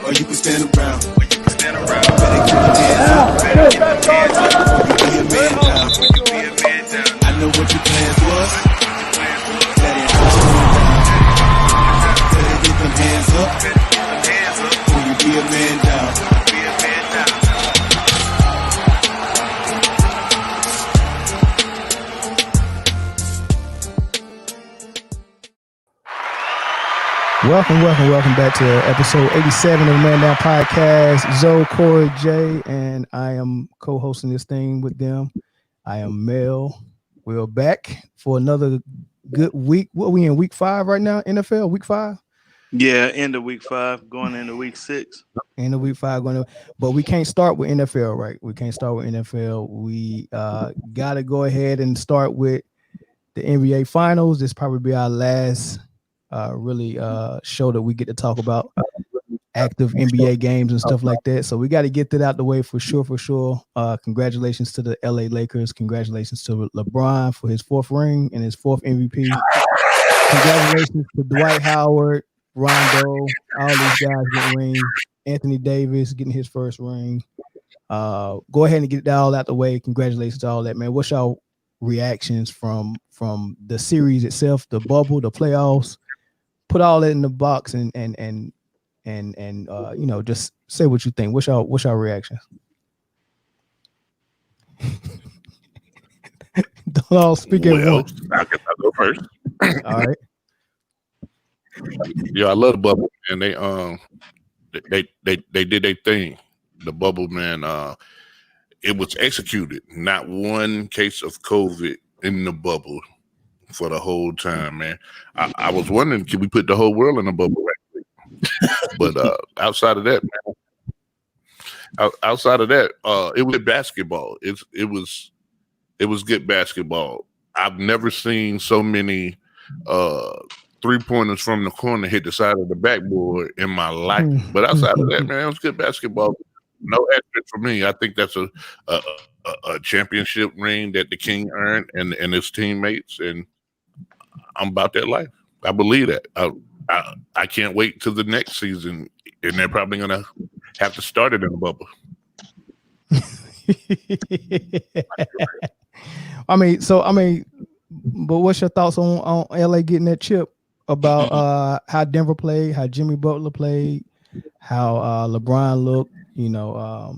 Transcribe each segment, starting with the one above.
or you can stand around. Better keep your hands up. Or you be a man down. I know what your plans was. That ain't what's going down. Better get them hands up. Or you be a man down. Welcome back to episode 87 of the Man Down Podcast. Zoe, Corey, Jay, and I am co-hosting this thing with them. I am Mel. We're back for another good week. What are we in, week 5 right now, NFL? Week 5? Yeah, end of week 5, going into week 6. End of week 5, but we can't start with NFL, right? We can't start with NFL. We got to go ahead and start with the NBA Finals. This probably be our last really show that we get to talk about active NBA games and stuff like that. So we got to get that out the way for sure. Congratulations to the LA Lakers. Congratulations to LeBron for his 4th ring and his 4th MVP. Congratulations to Dwight Howard, Rondo, all these guys getting rings. Anthony Davis getting his 1st ring. Go ahead and get that all out the way. Congratulations to all that, man. What's your reactions from the series itself, the bubble, the playoffs? Put all that in the box and you know, just say what you think. What's your reaction? Don't all speak at once. I guess I'll go first. All right. Yeah, I love the bubble, and they did their thing. The bubble, man. It was executed. Not one case of COVID in the bubble for the whole time, man. I was wondering, can we put the whole world in a bubble right quick? But outside of that, man, it was basketball. It was good basketball. I've never seen so many 3-pointers from the corner hit the side of the backboard in my life. But outside of that, man, it was good basketball. No asterisk for me. I think that's a championship ring that the King earned and his teammates, and I'm about that life. I believe that. I can't wait till the next season, and they're probably gonna have to start it in a bubble. But what's your thoughts on LA getting that chip? About how Denver played, how Jimmy Butler played, how LeBron looked. You know,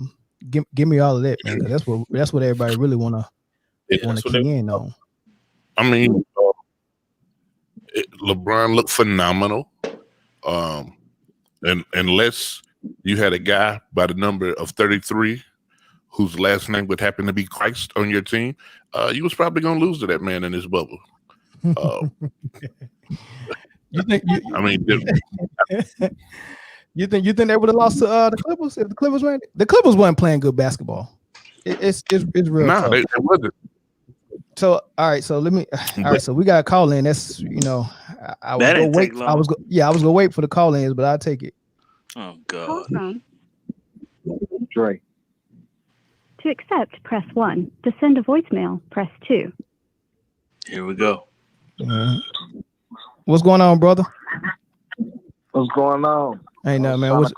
give me all of that, man. 'Cause that's what everybody really wanna key in on. I mean, LeBron looked phenomenal. And unless you had a guy by the number of 33 whose last name would happen to be Christ on your team, you was probably gonna lose to that man in this bubble. You think they would have lost to the Clippers if the Clippers went? The Clippers weren't playing good basketball. It's real. Nah, they wasn't. So all right, so so we got a call in. That's I was gonna wait. I was gonna wait for the call ins, but I'll take it. Oh God. Dre. To accept, press 1. To send a voicemail, press 2. Here we go. What's going on, brother? What's going on? Ain't nothing, man. What's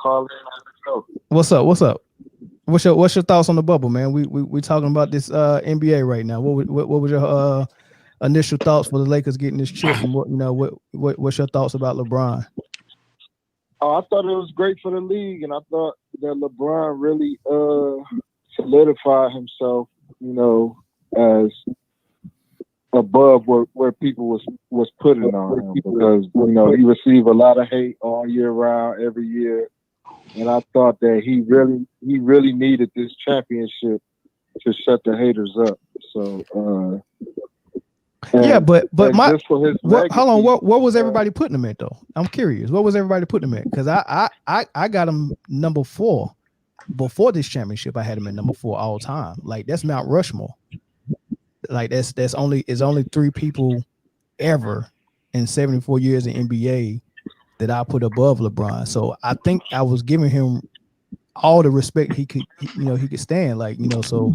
What's up? What's your thoughts on the bubble, man? We talking about this NBA right now. What was your initial thoughts for the Lakers getting this chip, and what's your thoughts about LeBron? Oh, I thought it was great for the league, and I thought that LeBron really solidified himself, as above where people was putting on him, because he received a lot of hate all year round, every year, and I thought that he really needed this championship to shut the haters up. So hold on, what was everybody putting him at though? I'm curious. What was everybody putting him at? Because I got him number 4 before this championship. I had him at number 4 all time. Like, that's Mount Rushmore. Like, it's only 3 people ever in 74 years in NBA that I put above LeBron. So I think I was giving him all the respect he could stand. So.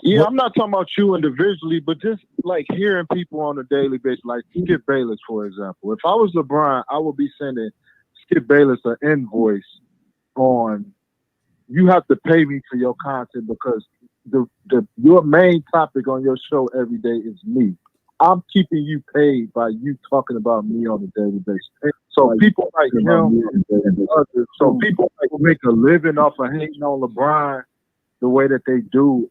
Yeah, I'm not talking about you individually, but just like hearing people on a daily basis, like Skip Bayless, for example. If I was LeBron, I would be sending Skip Bayless an invoice on you have to pay me for your content because your main topic on your show every day is me. I'm keeping you paid by you talking about me on a daily basis. So people like him and others, so people like make a living off of hating on LeBron the way that they do.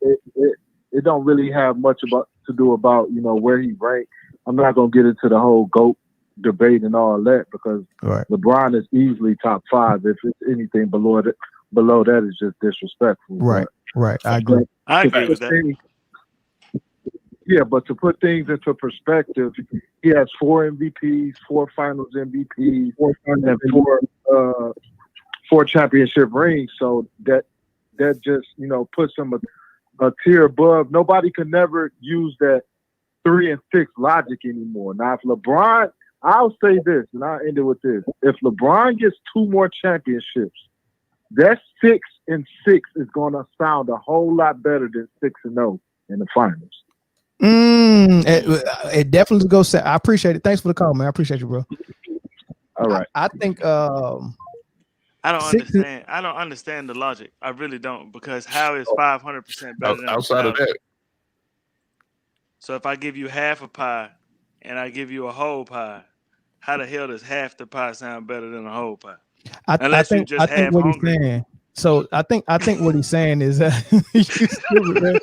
It don't really have much to do about where he ranked. I'm not gonna get into the whole GOAT debate and all that because LeBron is easily top 5. If it's anything below that is just disrespectful. Right. I agree. I agree with that. Yeah, but to put things into perspective, he has 4 MVPs, 4 Finals MVPs, and 4 championship rings. So that just puts him a tier above. Nobody can never use that 3 and 6 logic anymore. Now, if LeBron, I'll say this, and I'll end it with this: if LeBron gets 2 more championships, that 6 and 6 is going to sound a whole lot better than 6 and 0 in the finals. It definitely goes. I appreciate it. Thanks for the call, man. I appreciate you, bro. All right. I think I don't understand. I don't understand the logic. I really don't, because how is 500% better than outside of that? So if I give you half a pie and I give you a whole pie, how the hell does half the pie sound better than a whole pie? Unless you just half hungry. So I think what he's saying is that you stupid, man.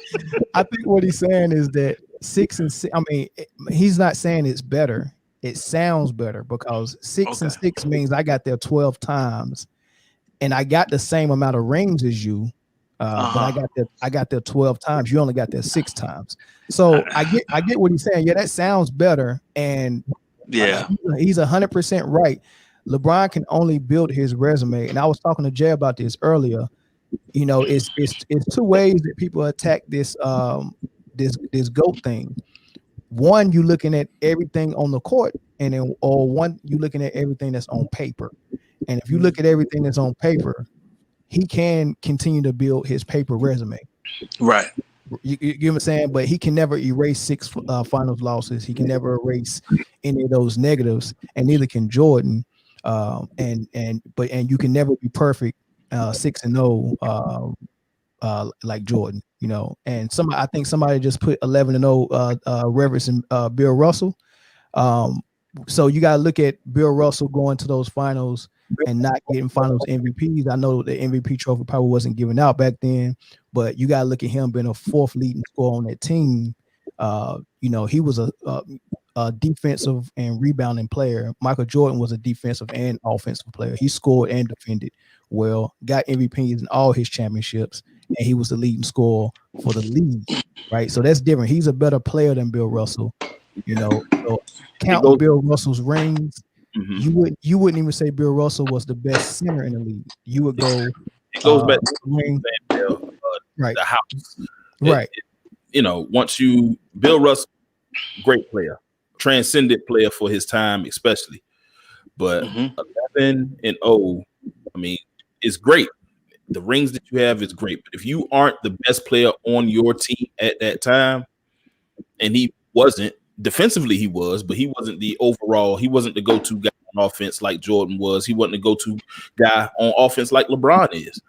I think what he's saying is that 6 and 6. I mean, he's not saying it's better. It sounds better because 6 and 6 means I got there 12 times, and I got the same amount of rings as you. But I got there 12 times. You only got there 6 times. So I get what he's saying. Yeah, that sounds better. And yeah, he's 100% right. LeBron can only build his resume. And I was talking to Jay about this earlier. It's 2 ways that people attack this this GOAT thing. One, you looking at everything on the court, or one, you looking at everything that's on paper. And if you look at everything that's on paper, he can continue to build his paper resume. Right. You get what I'm saying? But he can never erase 6 finals losses. He can never erase any of those negatives, and neither can Jordan. And you can never be perfect 6 and 0 like Jordan, And I think somebody just put 11 and 0 referencing Bill Russell. So you got to look at Bill Russell going to those finals and not getting finals MVPs. I know the MVP trophy probably wasn't given out back then, but you got to look at him being a 4th leading scorer on that team. He was a defensive and rebounding player. Michael Jordan was a defensive and offensive player. He scored and defended well, got MVPs in all his championships, and he was the leading scorer for the league, right? So that's different. He's a better player than Bill Russell. So count Bill Russell's rings. Mm-hmm. You wouldn't even say Bill Russell was the best center in the league. You would go. It goes back to the house, right? Once Bill Russell, great player, transcendent player for his time, especially. But 11 and 0, I mean, it's great. The rings that you have is great. But if you aren't the best player on your team at that time, and he wasn't. Defensively, he was, but he wasn't the overall. He wasn't the go-to guy on offense like Jordan was. He wasn't the go-to guy on offense like LeBron is.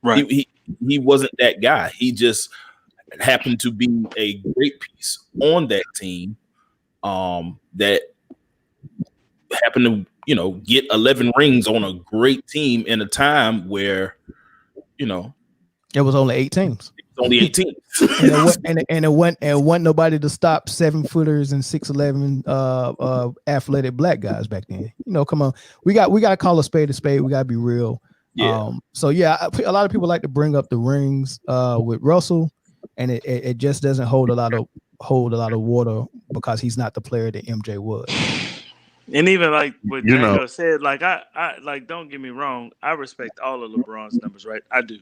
Right. He wasn't that guy. He just happened to be a great piece on that team that happened to, get 11 rings on a great team in a time where, it was only 8 teams. Only 18. and it wasn't nobody to stop 7-footers and 6'11" athletic black guys back then. Come on, we got to call a spade a spade. We got to be real. Yeah. So yeah, a lot of people like to bring up the rings with Russell, and it just doesn't hold a lot of water because he's not the player that MJ was. And even like what Django said, like I like, don't get me wrong, I respect all of LeBron's numbers, right? I do.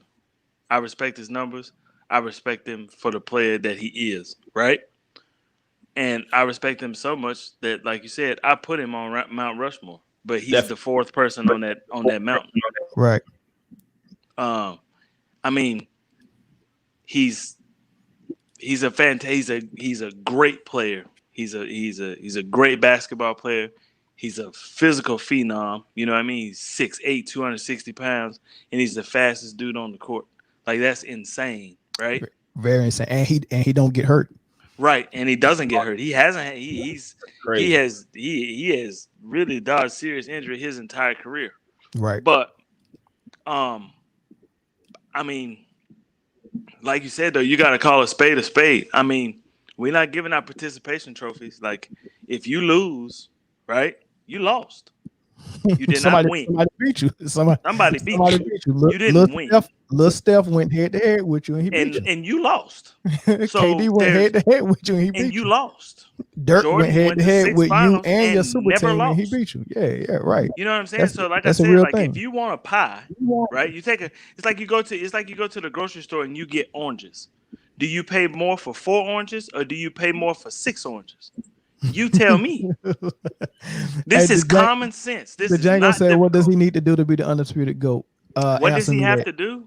I respect his numbers. I respect him for the player that he is, right? And I respect him so much that, like you said, I put him on Mount Rushmore, but he's the 4th person on that mountain. Right. I mean, he's a great player. He's a great basketball player. He's a physical phenom. You know what I mean? He's 6'8", 260 pounds, and he's the fastest dude on the court. Like, that's insane, right? Very insane. And he don't get hurt. Right, and he doesn't get hurt. He hasn't. He has really dodged serious injury his entire career. Right. But, I mean, like you said though, you got to call a spade a spade. I mean, we're not giving out participation trophies. Like, if you lose, right, you lost. You did not win. Somebody beat you. Somebody beat you. You didn't win. Lil Steph went head to head with you and he beat you. And you lost. So KD went head to head with you and he beat you. And you lost. Dirk went head to head with you and your super team lost. and he beat you. Yeah, right. You know what I'm saying? So like I said, like if you want a pie, right? You take it's like you go to the grocery store and you get oranges. Do you pay more for 4 oranges or do you pay more for 6 oranges? You tell me. This is common sense. This is Django said, "What does he need to do to be the undisputed GOAT?" What does he have to do?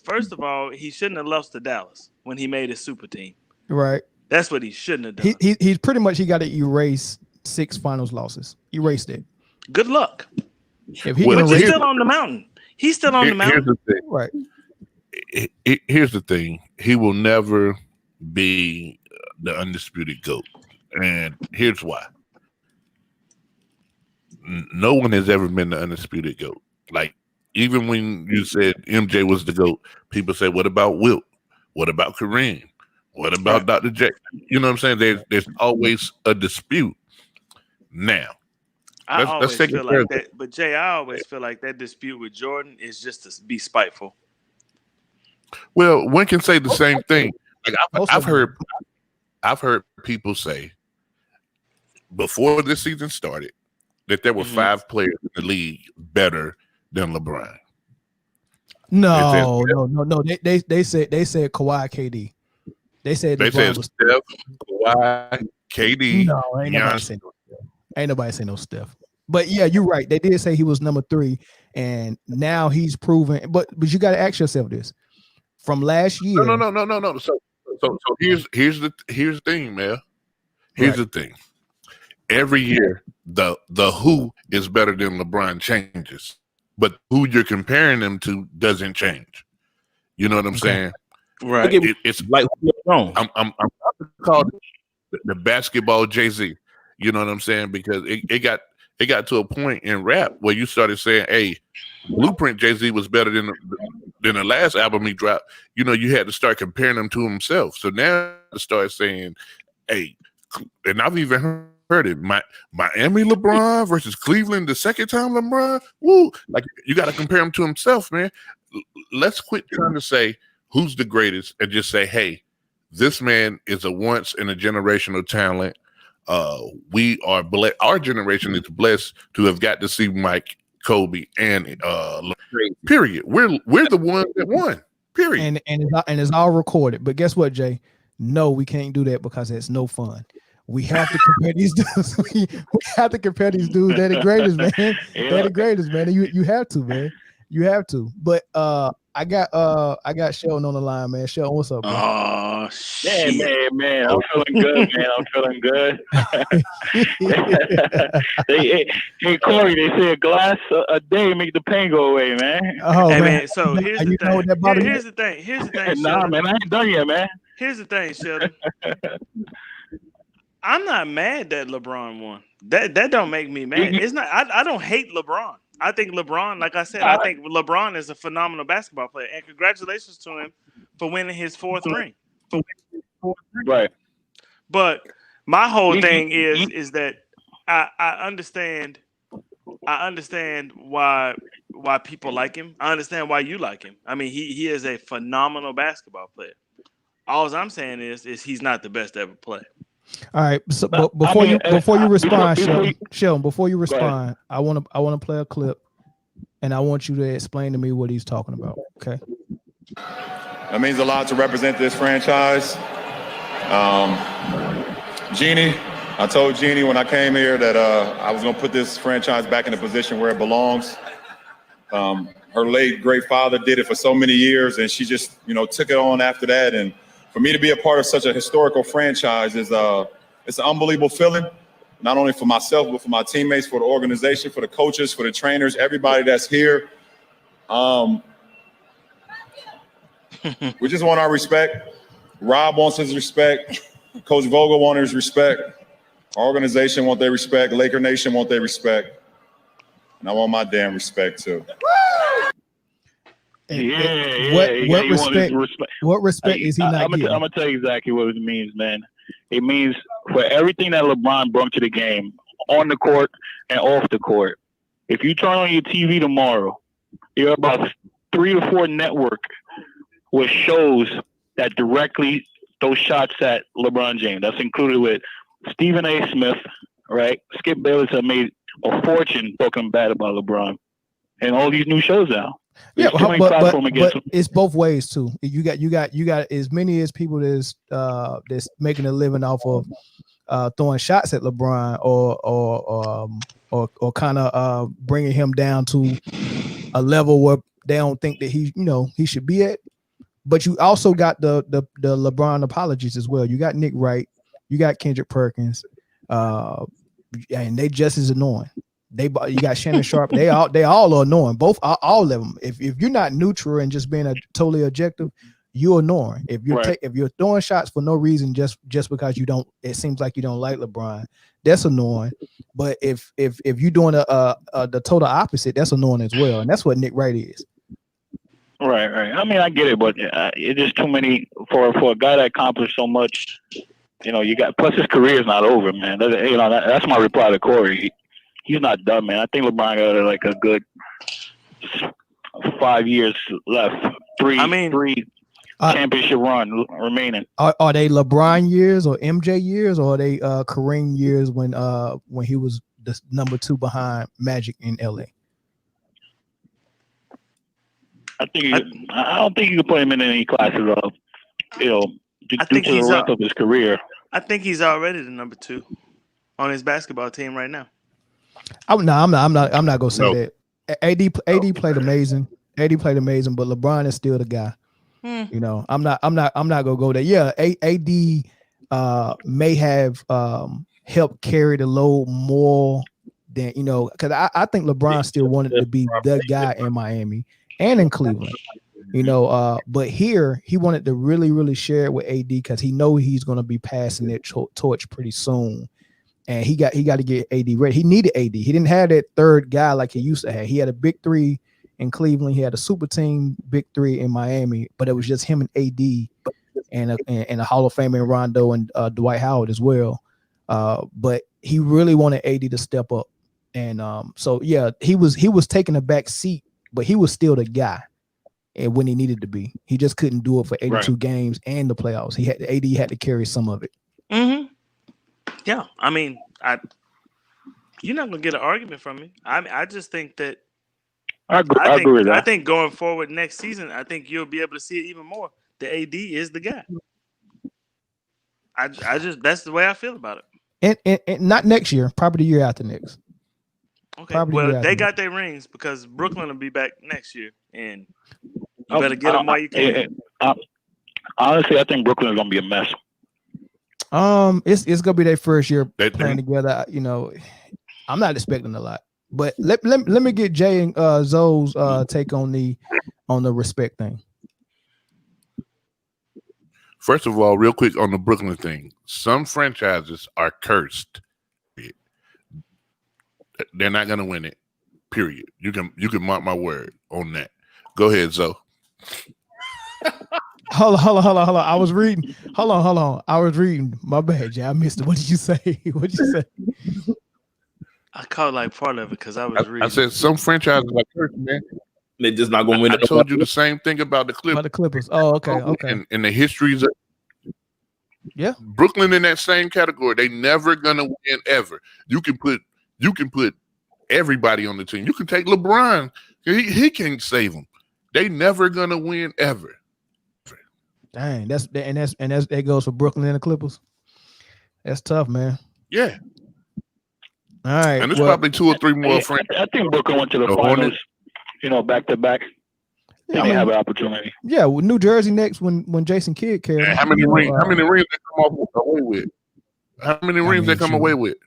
First of all, he shouldn't have lost to Dallas when he made his super team. Right. That's what he shouldn't have done. He's pretty much got to erase 6 finals losses. Erased it. Good luck. If he but he's still on the mountain. He's still on the mountain. Here's the thing. Right. Here's the thing. He will never be the undisputed GOAT. And here's why. No one has ever been the undisputed GOAT. Like, even when you said MJ was the GOAT, people say, what about Wilt? What about Kareem? What about Dr. J? You know what I'm saying? There's always a dispute. Now, let's take feel like that. But Jay, I always feel like that dispute with Jordan is just to be spiteful. Well, one can say the same thing. Like I've heard people say before this season started that there were 5 players in the league better than LeBron. No. They said Kawhi, KD. They said Steph, Kawhi, KD. No, ain't nobody say no Steph. But yeah, you're right. They did say he was number 3, and now he's proven. But you got to ask yourself this: from last year. No. So here's the thing, man. Here's the thing. Every year, the who is better than LeBron changes, but who you're comparing them to doesn't change. You know what I'm saying? Right. It's like I'm called the basketball Jay-Z. You know what I'm saying? Because it got to a point in rap where you started saying, "Hey, Blueprint Jay-Z was better than the last album he dropped." You know, you had to start comparing them to himself. So now to start saying, "Hey," and I've even heard it, Miami LeBron versus Cleveland the second time LeBron. Woo! Like, you got to compare him to himself, man. Let's quit trying to say who's the greatest and just say, "Hey, this man is a once in a generational talent." We are blessed. Our generation is blessed to have got to see Mike, Kobe, and period. We're the ones that won. Period. And it's all recorded. But guess what, Jay? No, we can't do that because it's no fun. We have to compare these dudes. We have to compare these dudes. They're the greatest, man. Yeah. They're the greatest, man. You have to, man. You have to. But I got Sheldon on the line, man. Sheldon, what's up, man? Oh shit. Man. I'm feeling good, man. I'm feeling good. Hey, Corey, they say a glass a day make the pain go away, man. Oh, hey, man. So here's the thing. Here's the thing. Nah, man, I ain't done yet, man. Here's the thing, Sheldon. I'm not mad that LeBron won. That don't make me mad. It's not. I don't hate LeBron. I think LeBron, like I said, I think LeBron is a phenomenal basketball player, and congratulations to him for winning his 4th ring. Right. But my whole thing is that I understand why people like him. I understand why you like him. I mean, he is a phenomenal basketball player. All I'm saying is he's not the best to ever play. All right. So before you respond, Sheldon, before you respond, I want to play a clip, and I want you to explain to me what he's talking about. Okay. That means a lot to represent this franchise. Jeannie, I told Jeannie when I came here that I was going to put this franchise back in the position where it belongs. Her late great father did it for so many years, and she just, took it on after that. And for me to be a part of such a historical franchise is it's an unbelievable feeling. not only for myself, but for my teammates, for the organization, for the coaches, for the trainers, everybody that's here. We just want our respect. Rob wants his respect. Coach Vogel wants his respect. Our organization wants their respect. Laker Nation wants their respect. And I want my damn respect too. What respect is he not getting? I'm gonna tell you exactly what it means, man. It means for everything that LeBron brought to the game, on the court and off the court. If you turn on your TV tomorrow, you're about 3 to 4 network with shows that directly those shots at LeBron James. That's included with Stephen A. Smith, right? Skip Bayless have made a fortune talking bad about LeBron, and all these new shows now. Yeah, but it's both ways too. You got as many as people that's making a living off of throwing shots at LeBron or kind of bringing him down to a level where they don't think that he should be at. But you also got the LeBron apologies as well. You got Nick Wright, you got Kendrick Perkins, and they just as annoying. You got Shannon Sharp. They all are annoying. All of them. If you're not neutral and just being a totally objective, you're annoying. If you're throwing shots for no reason, just because you don't, it seems like you don't like LeBron, that's annoying. But if you're doing the total opposite, that's annoying as well. And that's what Nick Wright is. Right. I mean, I get it, but it's just too many for a guy that accomplished so much. You got, plus his career is not over, man. That's my reply to Corey. He's not done, man. I think LeBron got like a good 5 years left. Three championship run remaining. Are they LeBron years or MJ years, or are they Kareem years when he was the number 2 behind Magic in LA? I don't think you can put him in any classes of, due to the length of his career. I think he's already the number 2 on his basketball team right now. I'm not gonna say that. AD played amazing. AD played amazing, but LeBron is still the guy. I'm not gonna go there. Yeah, AD may have helped carry the load more than because I think LeBron still wanted to be the guy in Miami and in Cleveland. But here he wanted to really, really share it with AD because he know he's gonna be passing that torch pretty soon. And he got to get AD ready. He needed AD. He didn't have that third guy like he used to have. He had a big 3 in Cleveland. He had a super team big 3 in Miami, but it was just him and AD and a Hall of Famer in Rondo and Dwight Howard as well. But he really wanted AD to step up. And so yeah, he was taking a back seat, but he was still the guy. And when he needed to be, he just couldn't do it for 82 games and the playoffs. AD had to carry some of it. Mm-hmm. Yeah, I mean, you're not gonna get an argument from me. I just think that I agree with that. I think going forward next season, I think you'll be able to see it even more. The AD is the guy. I just that's the way I feel about it. And not next year, probably the year after next. Okay, well they got their rings because Brooklyn will be back next year, and you better get them while you can. Honestly, I think Brooklyn is gonna be a mess. It's gonna be their first year playing together. I'm not expecting a lot, but let me get Jay and Zoe's take on the respect thing. First of all, real quick on the Brooklyn thing, some franchises are cursed. They're not gonna win it. Period. You can mark my word on that. Go ahead, Zoe. Hold on. I was reading. Hold on. I was reading. My bad, Jay. I missed it. What did you say? I caught like part of it because I was reading. I said some franchises are cursed, man. They're just not gonna win. I told you the same thing about the Clippers. About the Clippers. Oh, okay. And the histories of Brooklyn in that same category. They never gonna win ever. You can put everybody on the team. You can take LeBron. He can't save them. They never gonna win ever. Dang, that goes for Brooklyn and the Clippers. That's tough, man. Yeah. All right. And there's probably 2 or 3 more friends. I think Brooklyn went to the finals, back to back. They may have an opportunity. Yeah, with New Jersey next when Jason Kidd carried. How many rings they come away with? How many rings they come away with?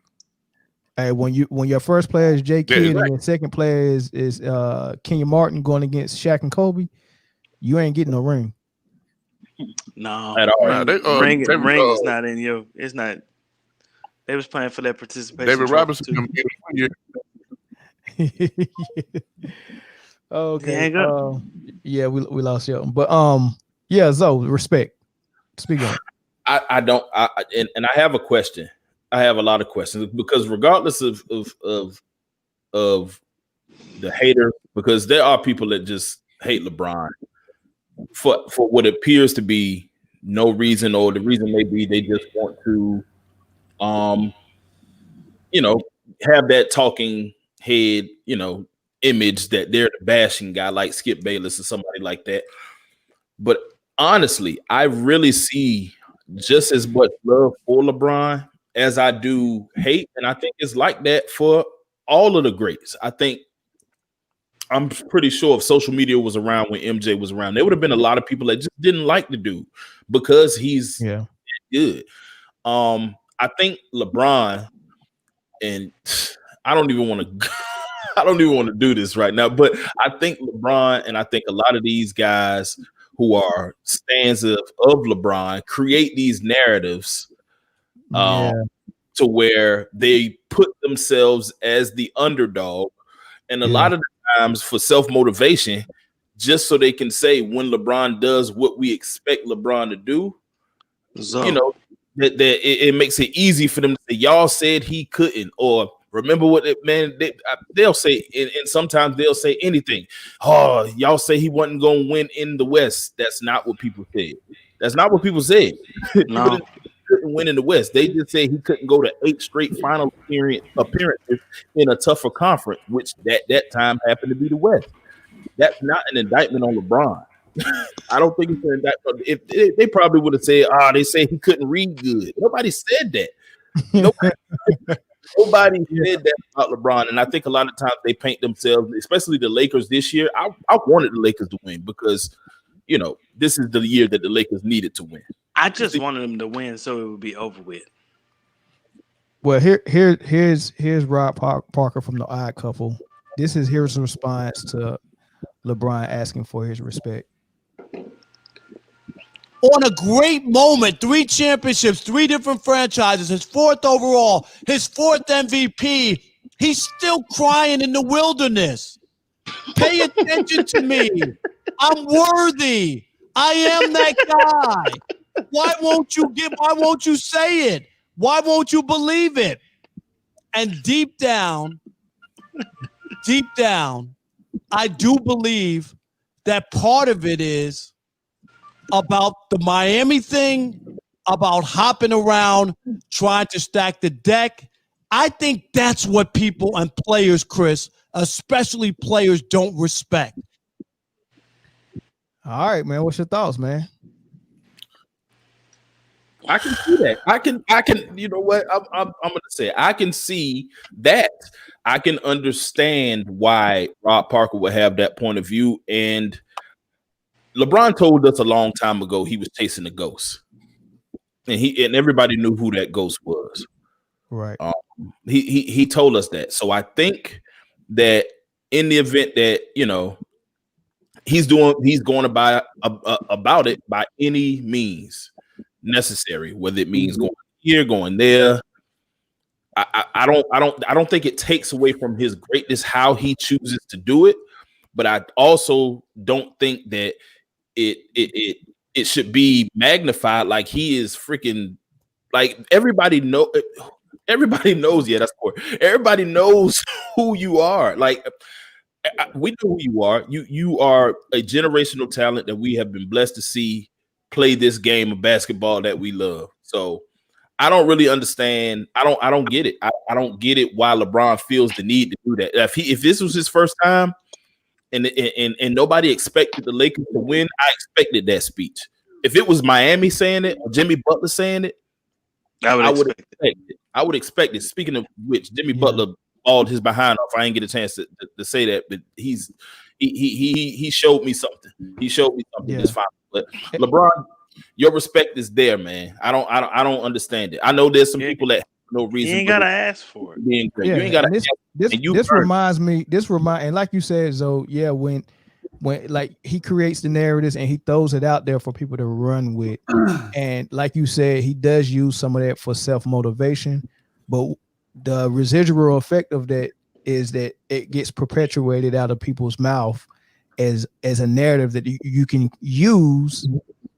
Hey, when your first player is Jay Kidd right. and your second player is Kenya Martin going against Shaq and Kobe, you ain't getting no ring. No, At all. ring is not in your. It's not. They was playing for that participation. David trophy Robinson too. Okay. Yeah, we lost Shelton, but yeah, Zoe, respect. Speak on it. I don't. And I have a question. I have a lot of questions because regardless of the hater, because there are people that just hate LeBron for what appears to be no reason, or the reason may be they just want to, have that talking head, image that they're the bashing guy like Skip Bayless or somebody like that. But honestly, I really see just as much love for LeBron as I do hate, and I think it's like that for all of the greats. I'm pretty sure if social media was around when MJ was around, there would have been a lot of people that just didn't like the dude because he's good. I think LeBron, and I don't even want to do this right now, but I think LeBron and I think a lot of these guys who are stands of LeBron create these narratives to where they put themselves as the underdog, and a lot of the times for self-motivation, just so they can say when LeBron does what we expect LeBron to do, that it makes it easy for them to say, y'all said he couldn't, or remember what they'll say, and sometimes they'll say anything. Oh, y'all say he wasn't going to win in the West. That's not what people said. That's not what people said. No. Couldn't win in the West. They just said he couldn't go to 8 straight final appearances in a tougher conference, which that time happened to be the West. That's not an indictment on LeBron. I don't think it's an indictment. If they probably would have said, they say he couldn't read good. Nobody said that. Nobody said that about LeBron, and I think a lot of times they paint themselves, especially the Lakers this year. I wanted the Lakers to win because, this is the year that the Lakers needed to win. I just wanted them to win so it would be over with. Well, here's Rob Parker from the Odd Couple. This is his response to LeBron asking for his respect. On a great moment, 3 championships, 3 different franchises, his 4th overall, his 4th MVP. He's still crying in the wilderness. Pay attention to me. I'm worthy. I am that guy. Why won't you say it? Why won't you believe it? And deep down, I do believe that part of it is about the Miami thing, about hopping around, trying to stack the deck. I think that's what people and players, Chris, especially players, don't respect. All right, man. What's your thoughts, man? I can see that. I can. You know what? I'm going to say I can see that. I can understand why Rob Parker would have that point of view. And LeBron told us a long time ago he was chasing the ghost, and everybody knew who that ghost was. Right. He told us that. So I think that in the event that he's going about it by any means necessary, whether it means going here, going there. I don't think it takes away from his greatness how he chooses to do it, but I also don't think that it should be magnified like he is freaking like everybody knows. Yeah, that's poor. Everybody knows who you are. Like we know who you are. You are a generational talent that we have been blessed to see play this game of basketball that we love. So I don't really understand. I don't get it. I don't get it why LeBron feels the need to do that. If this was his first time and nobody expected the Lakers to win, I expected that speech. If it was Miami saying it or Jimmy Butler saying it, I would expect it. Speaking of which, Jimmy Butler balled his behind off. I didn't get a chance to say that, but he showed me something. He showed me something this final. But LeBron, your respect is there, man. I don't understand it. I know there's some people that no reason. You ain't gotta ask for it. Being great. Yeah, You ain't gotta. this reminds me. And like you said, so yeah, when like he creates the narratives and he throws it out there for people to run with, and like you said, he does use some of that for self-motivation, but the residual effect of that is that it gets perpetuated out of people's mouth as a narrative that you can use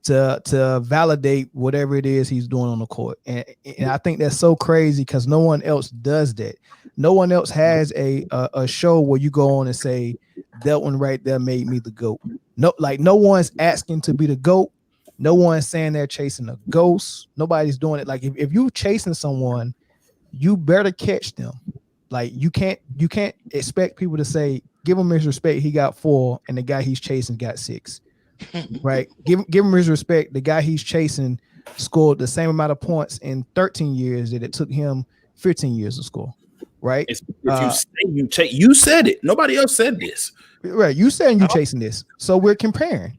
to validate whatever it is he's doing on the court. And I think that's so crazy because no one else does that. No one else has a show where you go on and say, that one right there made me the GOAT. No one's asking to be the GOAT. No one's saying they're chasing a ghost. Nobody's doing it. Like if you chasing someone, you better catch them. Like you can't expect people to say, give him his respect, he got 4, and the guy he's chasing got 6. Right? Give him his respect. The guy he's chasing scored the same amount of points in 13 years that it took him 15 years to score. Right? If you said it. Nobody else said this. Right. You saying you chasing this. So we're comparing.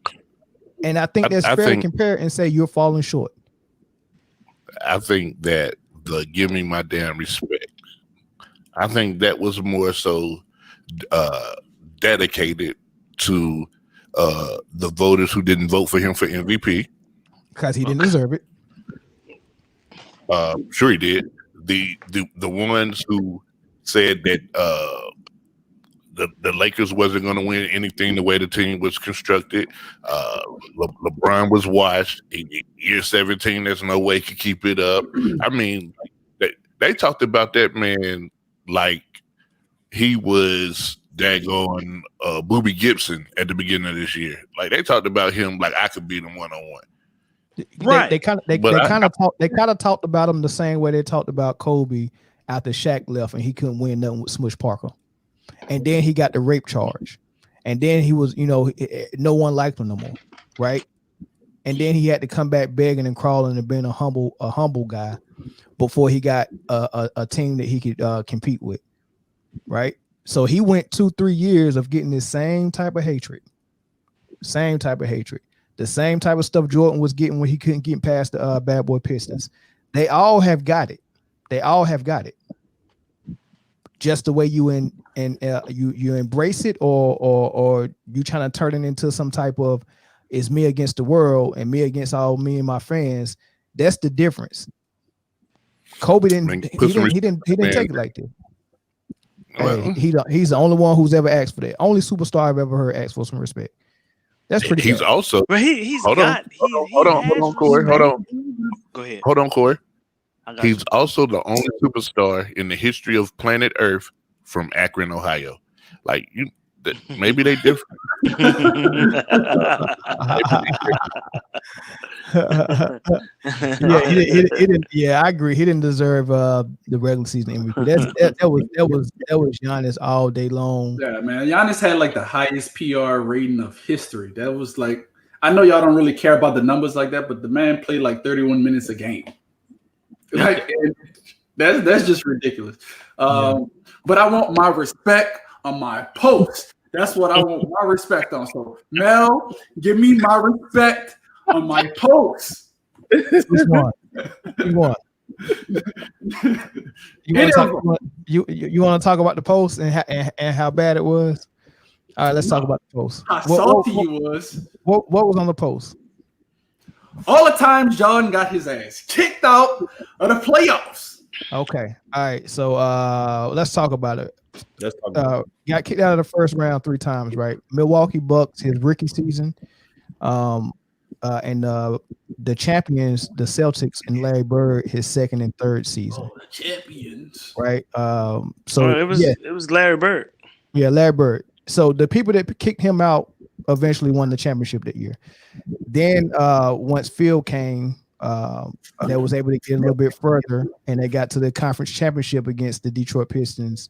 And I think that's fair to compare and say you're falling short. I think that the give me my damn respect, I think that was more so dedicated to the voters who didn't vote for him for MVP. Because he didn't deserve it. Sure he did. The ones who said that the Lakers wasn't going to win anything the way the team was constructed. LeBron was washed. Year 17, there's no way he could keep it up. I mean, they talked about that man like he was daggone Booby Gibson at the beginning of this year. Like they talked about him like I could beat him one-on-one. Right. They kind of talked about him the same way they talked about Kobe after Shaq left and he couldn't win nothing with Smush Parker. And then he got the rape charge. And then he was, no one liked him no more. Right. And then he had to come back begging and crawling and being a humble guy before he got a team that he could compete with. Right. So he went 2-3 years of getting this same type of hatred. The same type of stuff Jordan was getting when he couldn't get past the bad boy Pistons. They all have got it. Just the way you embrace it or you trying to turn it into some type of it's me against the world and me against me and my fans. That's the difference. Kobe didn't take it like that. Well, he's the only one who's ever asked for that. Only superstar I've ever heard ask for some respect. That's pretty. He's bad. Also. But he's hold got. on, Corey. Hold on. Go ahead. Hold on, Corey. He's also the only superstar in the history of planet Earth from Akron, Ohio. Like maybe they different. Yeah, I agree. He didn't deserve the regular season MVP. That was Giannis all day long. Yeah, man. Giannis had like the highest PR rating of history. That was like, I know y'all don't really care about the numbers like that, but the man played like 31 minutes a game. Like that's just ridiculous. But I want my respect on my post. That's what I want my respect on. So Mel, give me my respect on my post. You want to talk about the post and how bad it was? All right, let's talk about the post. How salty he was. What was on the post? All the times John got his ass kicked out of the playoffs. Okay. All right. So let's talk about it. Got kicked out of the first round 3 times, right? Milwaukee Bucks, his rookie season. And the champions, the Celtics and Larry Bird, his second and third season. Oh, the champions. Right. It was Larry Bird. Yeah, Larry Bird. So the people that kicked him out eventually won the championship that year. Then once Phil came, they was able to get a little bit further, and they got to the conference championship against the Detroit Pistons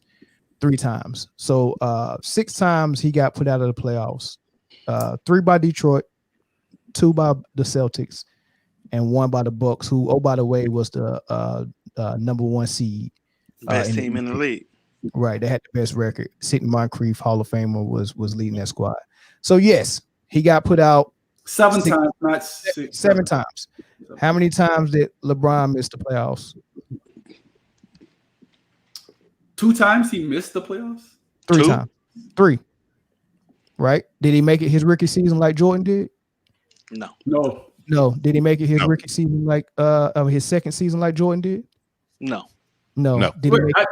3 times. So 6 times he got put out of the playoffs. 3 by Detroit, 2 by the Celtics, and 1 by the Bucks, who, oh, by the way, was the number 1 seed. Best team in the league. Right. They had the best record. Sidney Moncrief, Hall of Famer, was leading that squad. So, yes, he got put out 7 times, not 6. 7 times. How many times did LeBron miss the playoffs? 2 times he missed the playoffs? 3 times. 3. Right? Did he make it his rookie season like Jordan did? No. Did he make it his rookie season like his second season like Jordan did? No. Did he make I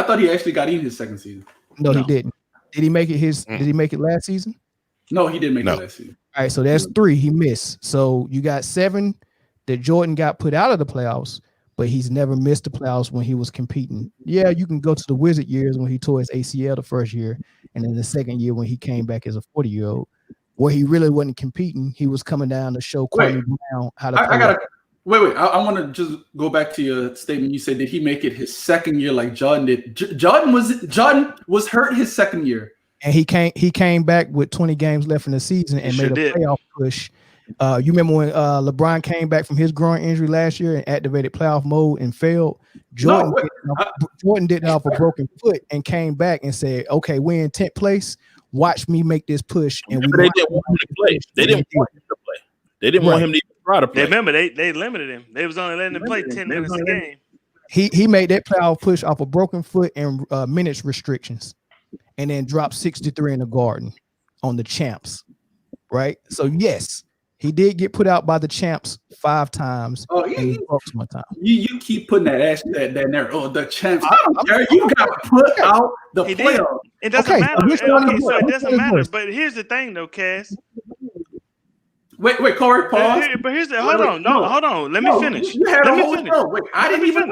thought he actually got in his second season. No, he didn't. Did he make it Did he make it last season? No, he didn't make it last season. All right, so that's 3 he missed. So you got 7 that Jordan got put out of the playoffs, but he's never missed the playoffs when he was competing. Yeah, you can go to the Wizard years when he tore his ACL the first year, and then the second year when he came back as a 40-year-old, where he really wasn't competing. He was coming down to show Courtney Brown how to play. I gotta wait. I want to just go back to your statement. You said, did he make it his second year like Jordan did? Jordan was hurt his second year. And he came back with 20 games left in the season and made a playoff push. You remember when LeBron came back from his groin injury last year and activated playoff mode and failed? Jordan did it off a broken foot and came back and said, "Okay, we're in 10th place. Watch me make this push." And they didn't want him to play. They didn't want him to play. They didn't want him to even try to play. Remember, they limited him. They was only letting him play 10 minutes a game. He made that playoff push off a broken foot and minutes restrictions, and then dropped 63 in the Garden on the champs, right? So yes, he did get put out by the champs 5 times. Oh, and the Bucks 1 time. You keep putting that there. Oh, the champs. You got put out the playoff. It doesn't matter. So it doesn't matter. But here's the thing, though, Cass. Wait, Corey, pause. But here's the hold on. Let me finish. You had a whole show. Wait, I didn't even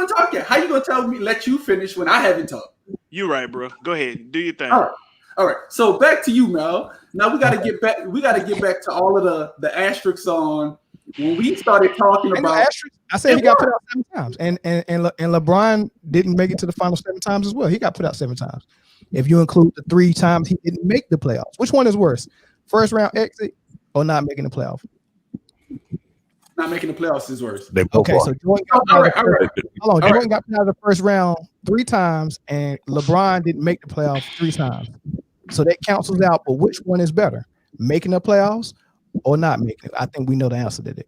talk yet. How you gonna tell me let you finish when I haven't talked? You right, bro. Go ahead. Do your thing. All right. So back to you, Mel. Now we got to get back. We got to get back to all of the asterisks on when we started talking about. I said he got put out 7 times, and LeBron didn't make it to the final 7 times as well. He got put out 7 times. If you include the 3 times he didn't make the playoffs, which one is worse? First round exit or not making the playoff? Not making the playoffs is worse. Okay, so Jordan got Jordan got put out of the first round 3 times, and LeBron didn't make the playoffs 3 times. So that cancels out. But which one is better, making the playoffs or not making it? I think we know the answer to that.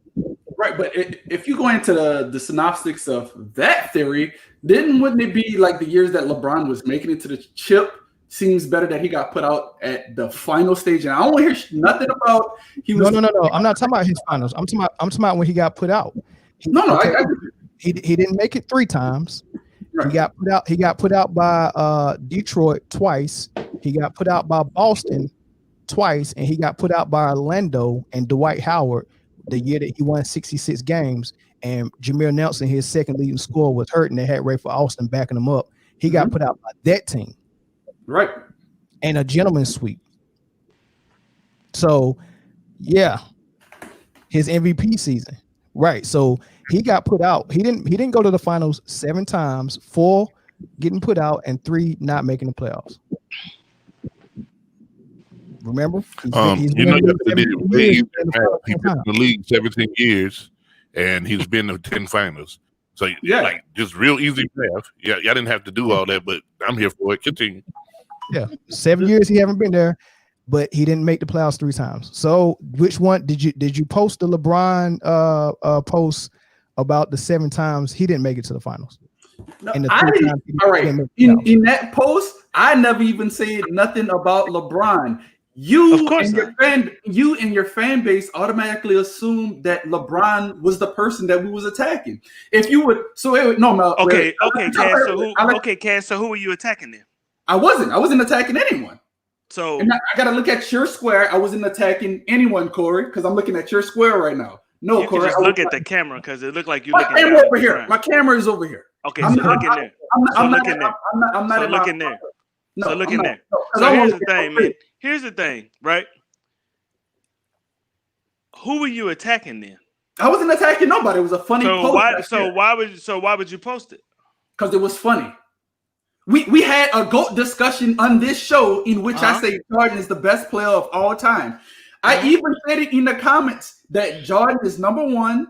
Right, but if you go into the synoptics of that theory, then wouldn't it be like the years that LeBron was making it to the chip? Seems better that he got put out at the final stage, and I don't hear nothing about he was. No. I'm not talking about his finals. I'm talking about when he got put out. He didn't make it 3 times. Right. He got put out by Detroit twice. He got put out by Boston twice, and he got put out by Orlando and Dwight Howard the year that he won 66 games. And Jameer Nelson, his second leading scorer, was hurt, and they had Ray for Austin backing him up. He got put out by that team. Right. And a gentleman's sweep. So, yeah, his MVP season. Right. So he got put out. He didn't go to the finals 7 times, 4 getting put out, and 3 not making the playoffs. Remember? He's been in the league 17 years, and he's been to 10 finals. So, like, just real easy math. Yeah, y'all didn't have to do all that, but I'm here for it. Continue. Yeah, 7 years he haven't been there, but he didn't make the playoffs 3 times. So, which one did you post the LeBron post about the 7 times he didn't make it to the finals? No, in that post, I never even said nothing about LeBron. You and your fan base automatically assumed that LeBron was the person that we was attacking. If you would, Cass. So who were you attacking then? I wasn't attacking anyone. So and I got to look at your square. I wasn't attacking anyone, Corey, because I'm looking at your square right now. No, you Corey, just look at the camera because it looked like you looking at over here. My camera is over here. Okay, so look in there. I'm not looking there. So look in there. So here's the thing, man. Here's the thing, right? Who were you attacking then? I wasn't attacking nobody. It was a funny post. Why would you post it? Because it was funny. We had a GOAT discussion on this show in which I say Jordan is the best player of all time. I even said it in the comments that Jordan is number 1,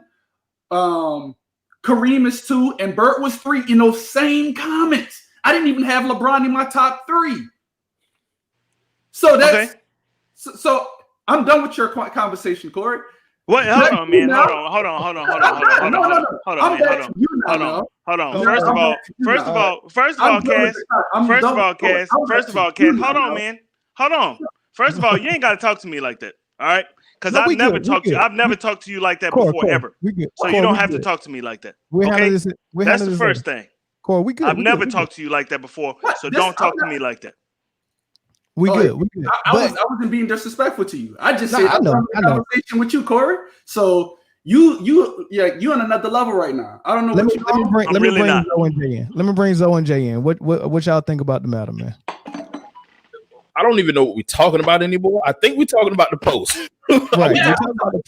Kareem is 2, and Bert was 3 in those same comments. I didn't even have LeBron in my top 3. So that's so I'm done with your conversation, Corey. Wait, hold on, man. Hold on, man. Hold on. First of all, you ain't got to talk to me like that, all right? Because I've never talked to you like that before, ever. So you don't have to talk to me like that. Okay? That's the first thing. I've never talked to you like that before, so don't talk to me like that. We good. I wasn't being disrespectful to you. I just said I'm having a conversation with you, Corey. So you on another level right now. I don't know. Let me bring Zoe and Jay in. What y'all think about the matter, man? I don't even know what we're talking about anymore. I think we're talking about the post. Right.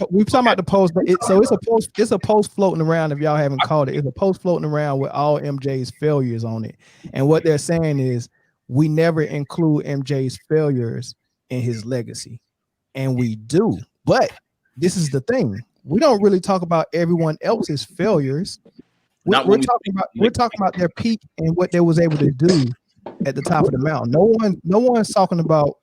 We're talking about the post, but it's a post floating around. If y'all haven't caught it, it's a post floating around with all MJ's failures on it. And what they're saying is we never include MJ's failures in his legacy. And we do. But this is the thing. We don't really talk about everyone else's failures. We're talking about their peak and what they was able to do at the top of the mountain. No one's talking about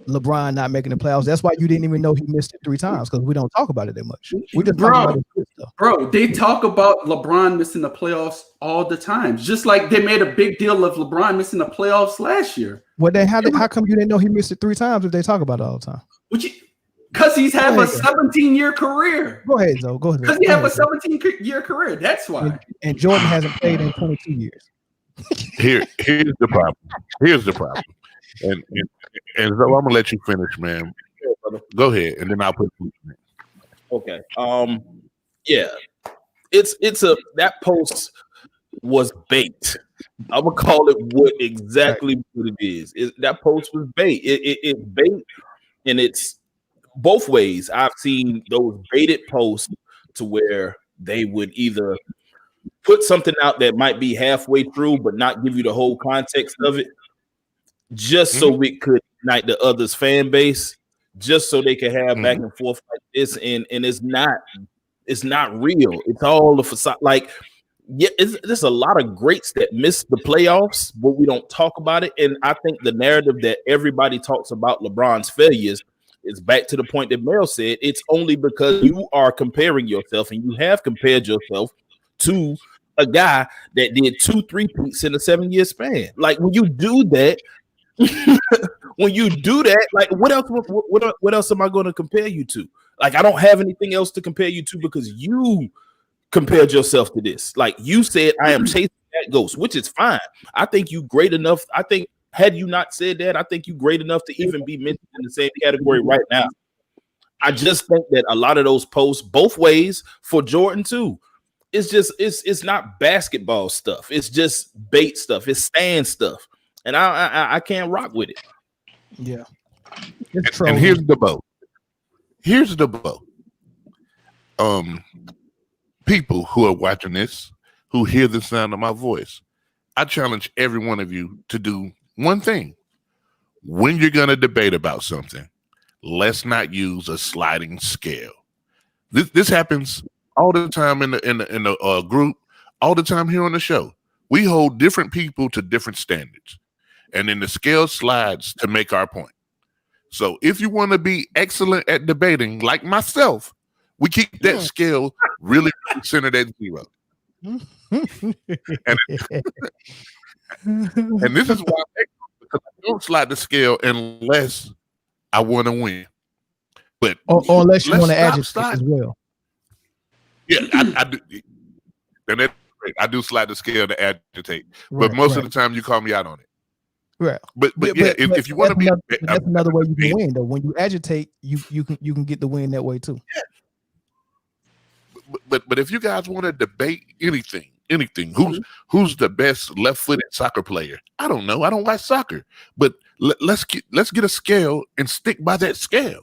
LeBron not making the playoffs. That's why you didn't even know he missed it 3 times, because we don't talk about it that much. We just talk about the stuff. Bro, they talk about LeBron missing the playoffs all the time. Just like they made a big deal of LeBron missing the playoffs last year. Well, then how come you didn't know he missed it 3 times if they talk about it all the time? Because he's had a 17-year career. Go ahead, Zoe. Go ahead. Because he had a 17-year career. That's why. And Jordan hasn't played in 22 years. Here's the problem. And so I'm gonna let you finish, man. Go ahead, and then I'll put you in. Okay. Yeah. That post was bait. I'm gonna call it what it is. That post was bait. It's bait, and it's both ways. I've seen those baited posts to where they would either put something out that might be halfway through, but not give you the whole context of it, just so it could ignite the other's fan base, just so they can have back and forth like this. And it's not real. It's all a facade. Like, yeah, there's a lot of greats that miss the playoffs, but we don't talk about it. And I think the narrative that everybody talks about LeBron's failures is back to the point that Mel said. It's only because you are comparing yourself, and you have compared yourself to a guy that did 2-3 peats in a 7-year span. Like, when you do that, like, what else am I going to compare you to? Like, I don't have anything else to compare you to, because you compared yourself to this. Like, you said, I am chasing that ghost, which is fine. I think you great enough. I think, had you not said that, I think you great enough to even be mentioned in the same category right now. I just think that a lot of those posts, both ways, for Jordan too, it's not basketball stuff. It's just bait stuff. It's stand stuff, and I can't rock with it. Yeah. And here's the bow. People who are watching this, who hear the sound of my voice, I challenge every one of you to do one thing. When you're going to debate about something, let's not use a sliding scale. This happens all the time in the group, all the time here on the show. We hold different people to different standards, and then the scale slides to make our point. So if you want to be excellent at debating, like myself, we keep that scale really centered at 0. And this is why I don't slide the scale unless I want to win. But or unless you want to agitate as well. Yeah, I do. And that's great. I do slide the scale to agitate, but most of the time you call me out on it. Right. But if you want to be, that's another way you can win. Though, when you agitate, you can get the win that way too. Yeah. But if you guys want to debate anything, who's the best left-footed soccer player? I don't know. I don't like soccer, but let's get a scale and stick by that scale.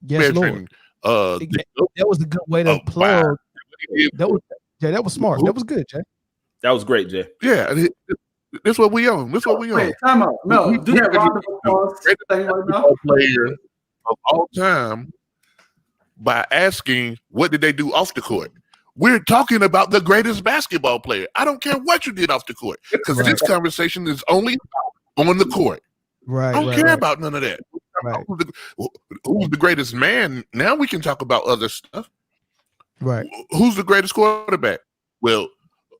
Yes, Lord. That was a good way to plug. That was smart. That was good, Jay. That was great, Jay. Yeah, that's what we own. That's what we own. Wait, time out. No, do that round of applause thing right now. Player of all time by asking what did they do off the court. We're talking about the greatest basketball player. I don't care what you did off the court, because this conversation is only on the court. Right. I don't care about none of that. Right. who's the greatest man. Now we can talk about other stuff. Right. Who's the greatest quarterback? Well,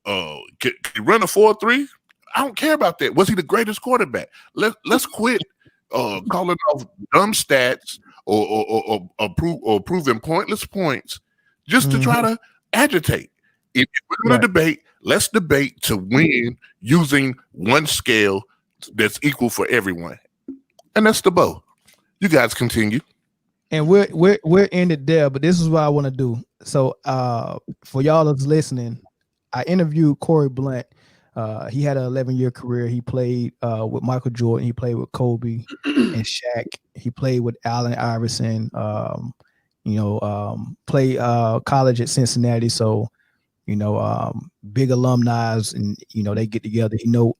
can he run a 4.3? I don't care about that. Was he the greatest quarterback? Let's quit calling off dumb stats or proving pointless points just to try to agitate. If we're going to debate, let's debate to win using one scale that's equal for everyone, and that's the bow. You guys continue. And we're ended there, but this is what I want to do. So for y'all that's listening, I interviewed Corey Blunt. He had an 11-year career. He played with Michael Jordan. He played with Kobe and Shaq. He played with Allen Iverson. Played college at Cincinnati. So, big alumni, and they get together.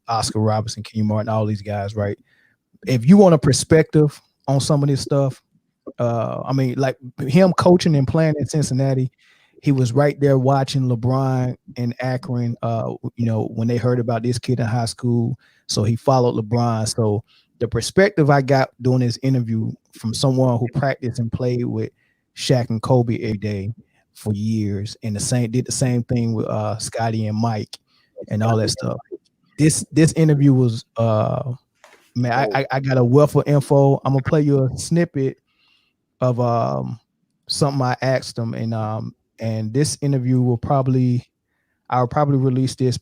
Oscar Robertson, Kenny Martin, all these guys, right? If you want a perspective on some of this stuff, like him coaching and playing in Cincinnati, he was right there watching LeBron in Akron, when they heard about this kid in high school. So he followed LeBron. So the perspective I got doing this interview from someone who practiced and played with Shaq and Kobe every day for years, and did the same thing with Scotty and Mike and all that stuff. This interview was I got a wealth of info. I'm gonna play you a snippet of something I asked him, and this interview I'll probably release this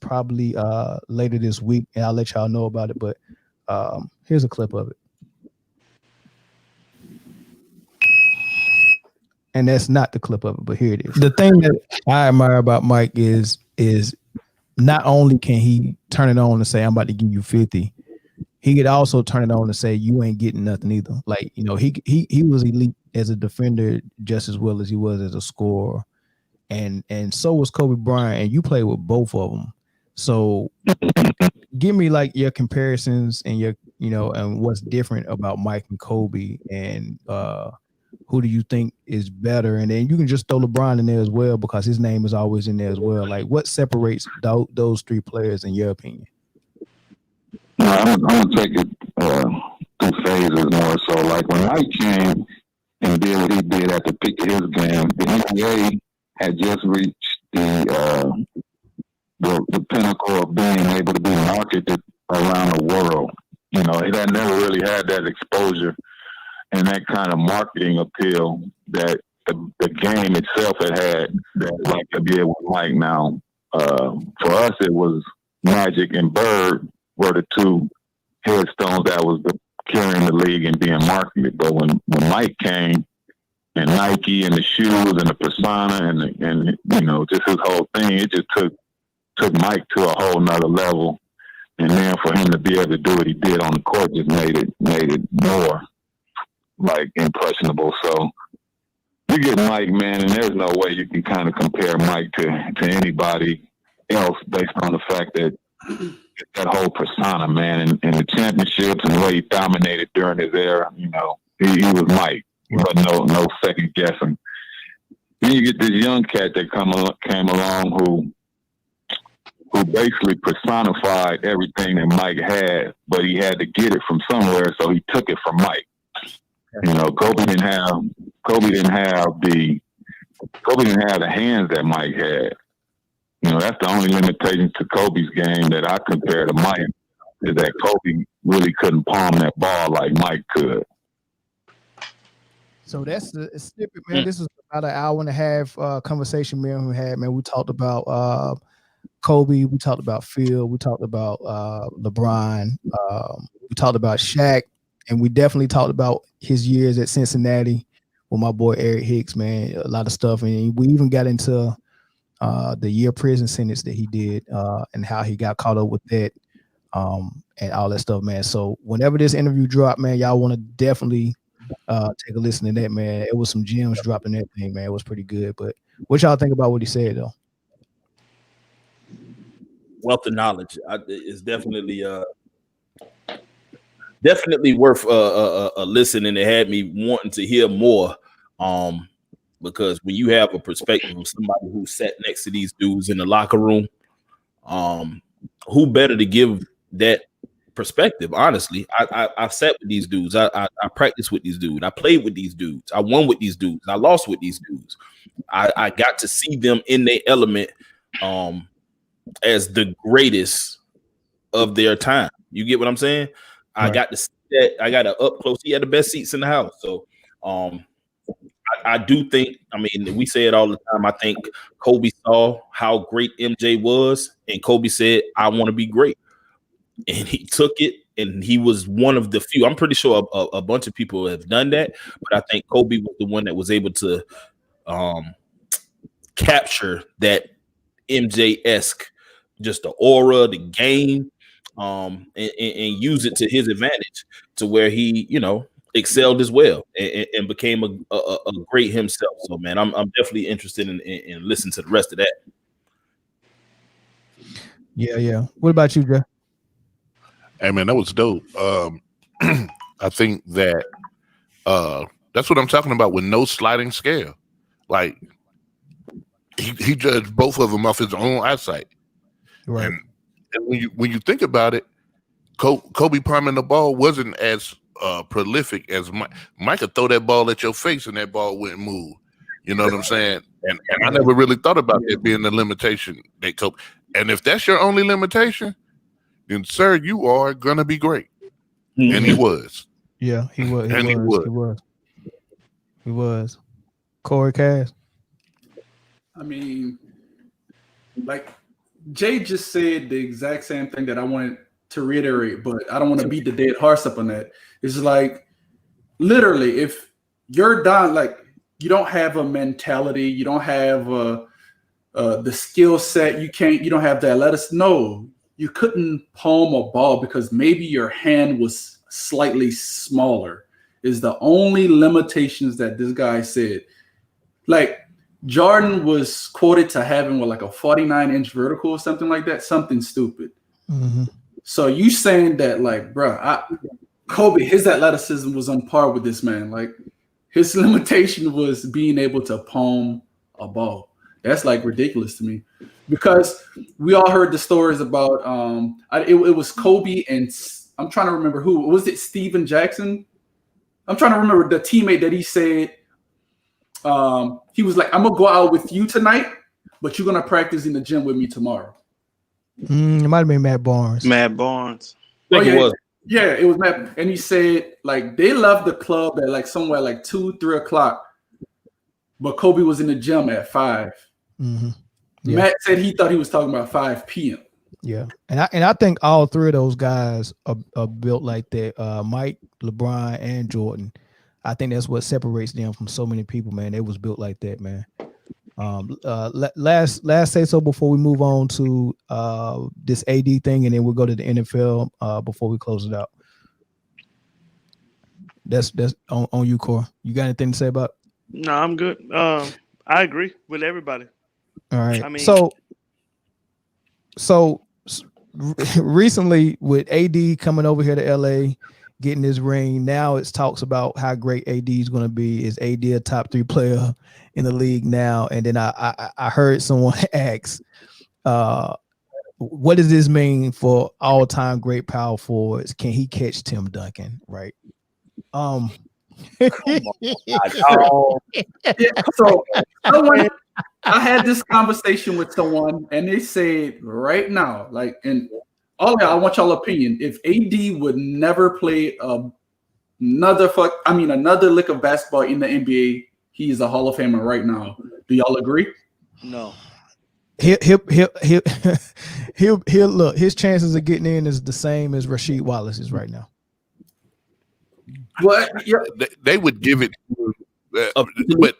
later this week, and I'll let y'all know about it. But here's a clip of it. And that's not the clip of it, but here it is. The thing that I admire about Mike is not only can he turn it on and say, I'm about to give you 50, he could also turn it on and say, you ain't getting nothing either. Like, he was elite as a defender just as well as he was as a scorer. And so was Kobe Bryant, and you played with both of them. So give me like your comparisons and your, and what's different about Mike and Kobe, and who do you think is better? And then you can just throw LeBron in there as well, because his name is always in there as well. Like, what separates those three players in your opinion? No, I'm gonna take it through phases more. So, like when Mike came and did what he did at the peak of his game, the NBA had just reached the pinnacle of being able to be marketed around the world. It had never really had that exposure and that kind of marketing appeal that the game itself had that like to be able to like now. For us, it was Magic and Bird were the two headstones that was carrying the league and being marketed. But when Mike came, and Nike and the shoes and the persona and just his whole thing, it just took Mike to a whole nother level. And then for him to be able to do what he did on the court just made it more like impressionable. So you get Mike, man, and there's no way you can kind of compare Mike to anybody else based on the fact that whole persona, man, and the championships and the way he dominated during his era, he was Mike. But no second guessing. Then you get this young cat that came along who basically personified everything that Mike had, but he had to get it from somewhere, so he took it from Mike. Kobe didn't have the hands that Mike had. That's the only limitation to Kobe's game that I compare to Mike, is that Kobe really couldn't palm that ball like Mike could. So that's the snippet, man. This is about an hour and a half conversation, man, we had, man. We talked about Kobe. We talked about Phil. We talked about LeBron. We talked about Shaq. And we definitely talked about his years at Cincinnati with my boy Eric Hicks, man. A lot of stuff. And we even got into the year prison sentence that he did and how he got caught up with that and all that stuff, man. So whenever this interview dropped, man, y'all want to definitely take a listen to that, man. It was some gems dropping that thing, man. It was pretty good. But what y'all think about what he said, though? Wealth of knowledge is definitely worth a listen, and it had me wanting to hear more. Because when you have a perspective of somebody who sat next to these dudes in the locker room, who better to give that perspective. Honestly, I've sat with these dudes. I practiced with these dudes. I played with these dudes. I won with these dudes. I lost with these dudes. I got to see them in their element as the greatest of their time. You get what I'm saying? Right. I got to see that. I got to up close. He had the best seats in the house. So I do think, I mean, we say it all the time. I think Kobe saw how great MJ was, and Kobe said, I want to be great. And he took it, and he was one of the few. I'm pretty sure a bunch of people have done that, but I think Kobe was the one that was able to capture that MJ-esque, just the aura, the game, and use it to his advantage to where he, you know, excelled as well and became a great himself. So, man, I'm definitely interested in listening to the rest of that. Yeah. What about you, Jeff? Hey, man, that was dope. I think that that's what I'm talking about with no sliding scale. Like, he judged both of them off his own eyesight. Right. And when you think about it, Kobe priming the ball wasn't as prolific as Mike could throw that ball at your face and that ball wouldn't move. You know what I'm saying? And I never really thought about that being the limitation that Kobe. And if that's your only limitation, then sir, you are gonna be great. Mm-hmm. And he was. Yeah, he was. He was. Corey Cass. I mean, like Jay just said the exact same thing that I wanted to reiterate, but I don't want to beat the dead horse up on that. It's like literally, if you're done, like you don't have a mentality, you don't have the skill set, you don't have the athleticism. No, you couldn't palm a ball because maybe your hand was slightly smaller. Is the only limitations that this guy said. Like Jordan was quoted to having like a 49-inch vertical or something like that, something stupid. Mm-hmm. So you saying that, like, bro, Kobe, his athleticism was on par with this man. Like, his limitation was being able to palm a ball. That's like ridiculous to me, because we all heard the stories about it was Kobe and I'm trying to remember who was it. Steven Jackson. I'm trying to remember the teammate that he said he was like, I'm gonna go out with you tonight, but you're gonna practice in the gym with me tomorrow. It might have been Matt Barnes. Matt Barnes. Oh, yeah. It was. Yeah, it was Matt. And he said, like, they left the club at like somewhere like 2-3 o'clock, but Kobe was in the gym at 5. Mm-hmm. Yeah. Matt said he thought he was talking about 5 p.m. Yeah, and I think all three of those guys are built like that. Mike, LeBron, and Jordan. I think that's what separates them from so many people, man. They was built like that, man. Last say so before we move on to this AD thing, and then we'll go to the NFL before we close it out. That's on you, Core. You got anything to say about it? No, I'm good. I agree with everybody. All right. I mean, so recently with AD coming over here to LA, getting his ring, now it's talks about how great AD is going to be. Is AD a top 3 player in the league now? And then I heard someone ask, what does this mean for all-time great power forwards? Can he catch Tim Duncan? Right. So I had this conversation with someone, and they said right now, like, and all of y'all, I want y'all opinion. If AD would never play another lick of basketball in the NBA, he is a Hall of Famer right now. Do y'all agree? No. He'll look. His chances of getting in is the same as Rasheed Wallace's right now. What? Yeah. They would give it, but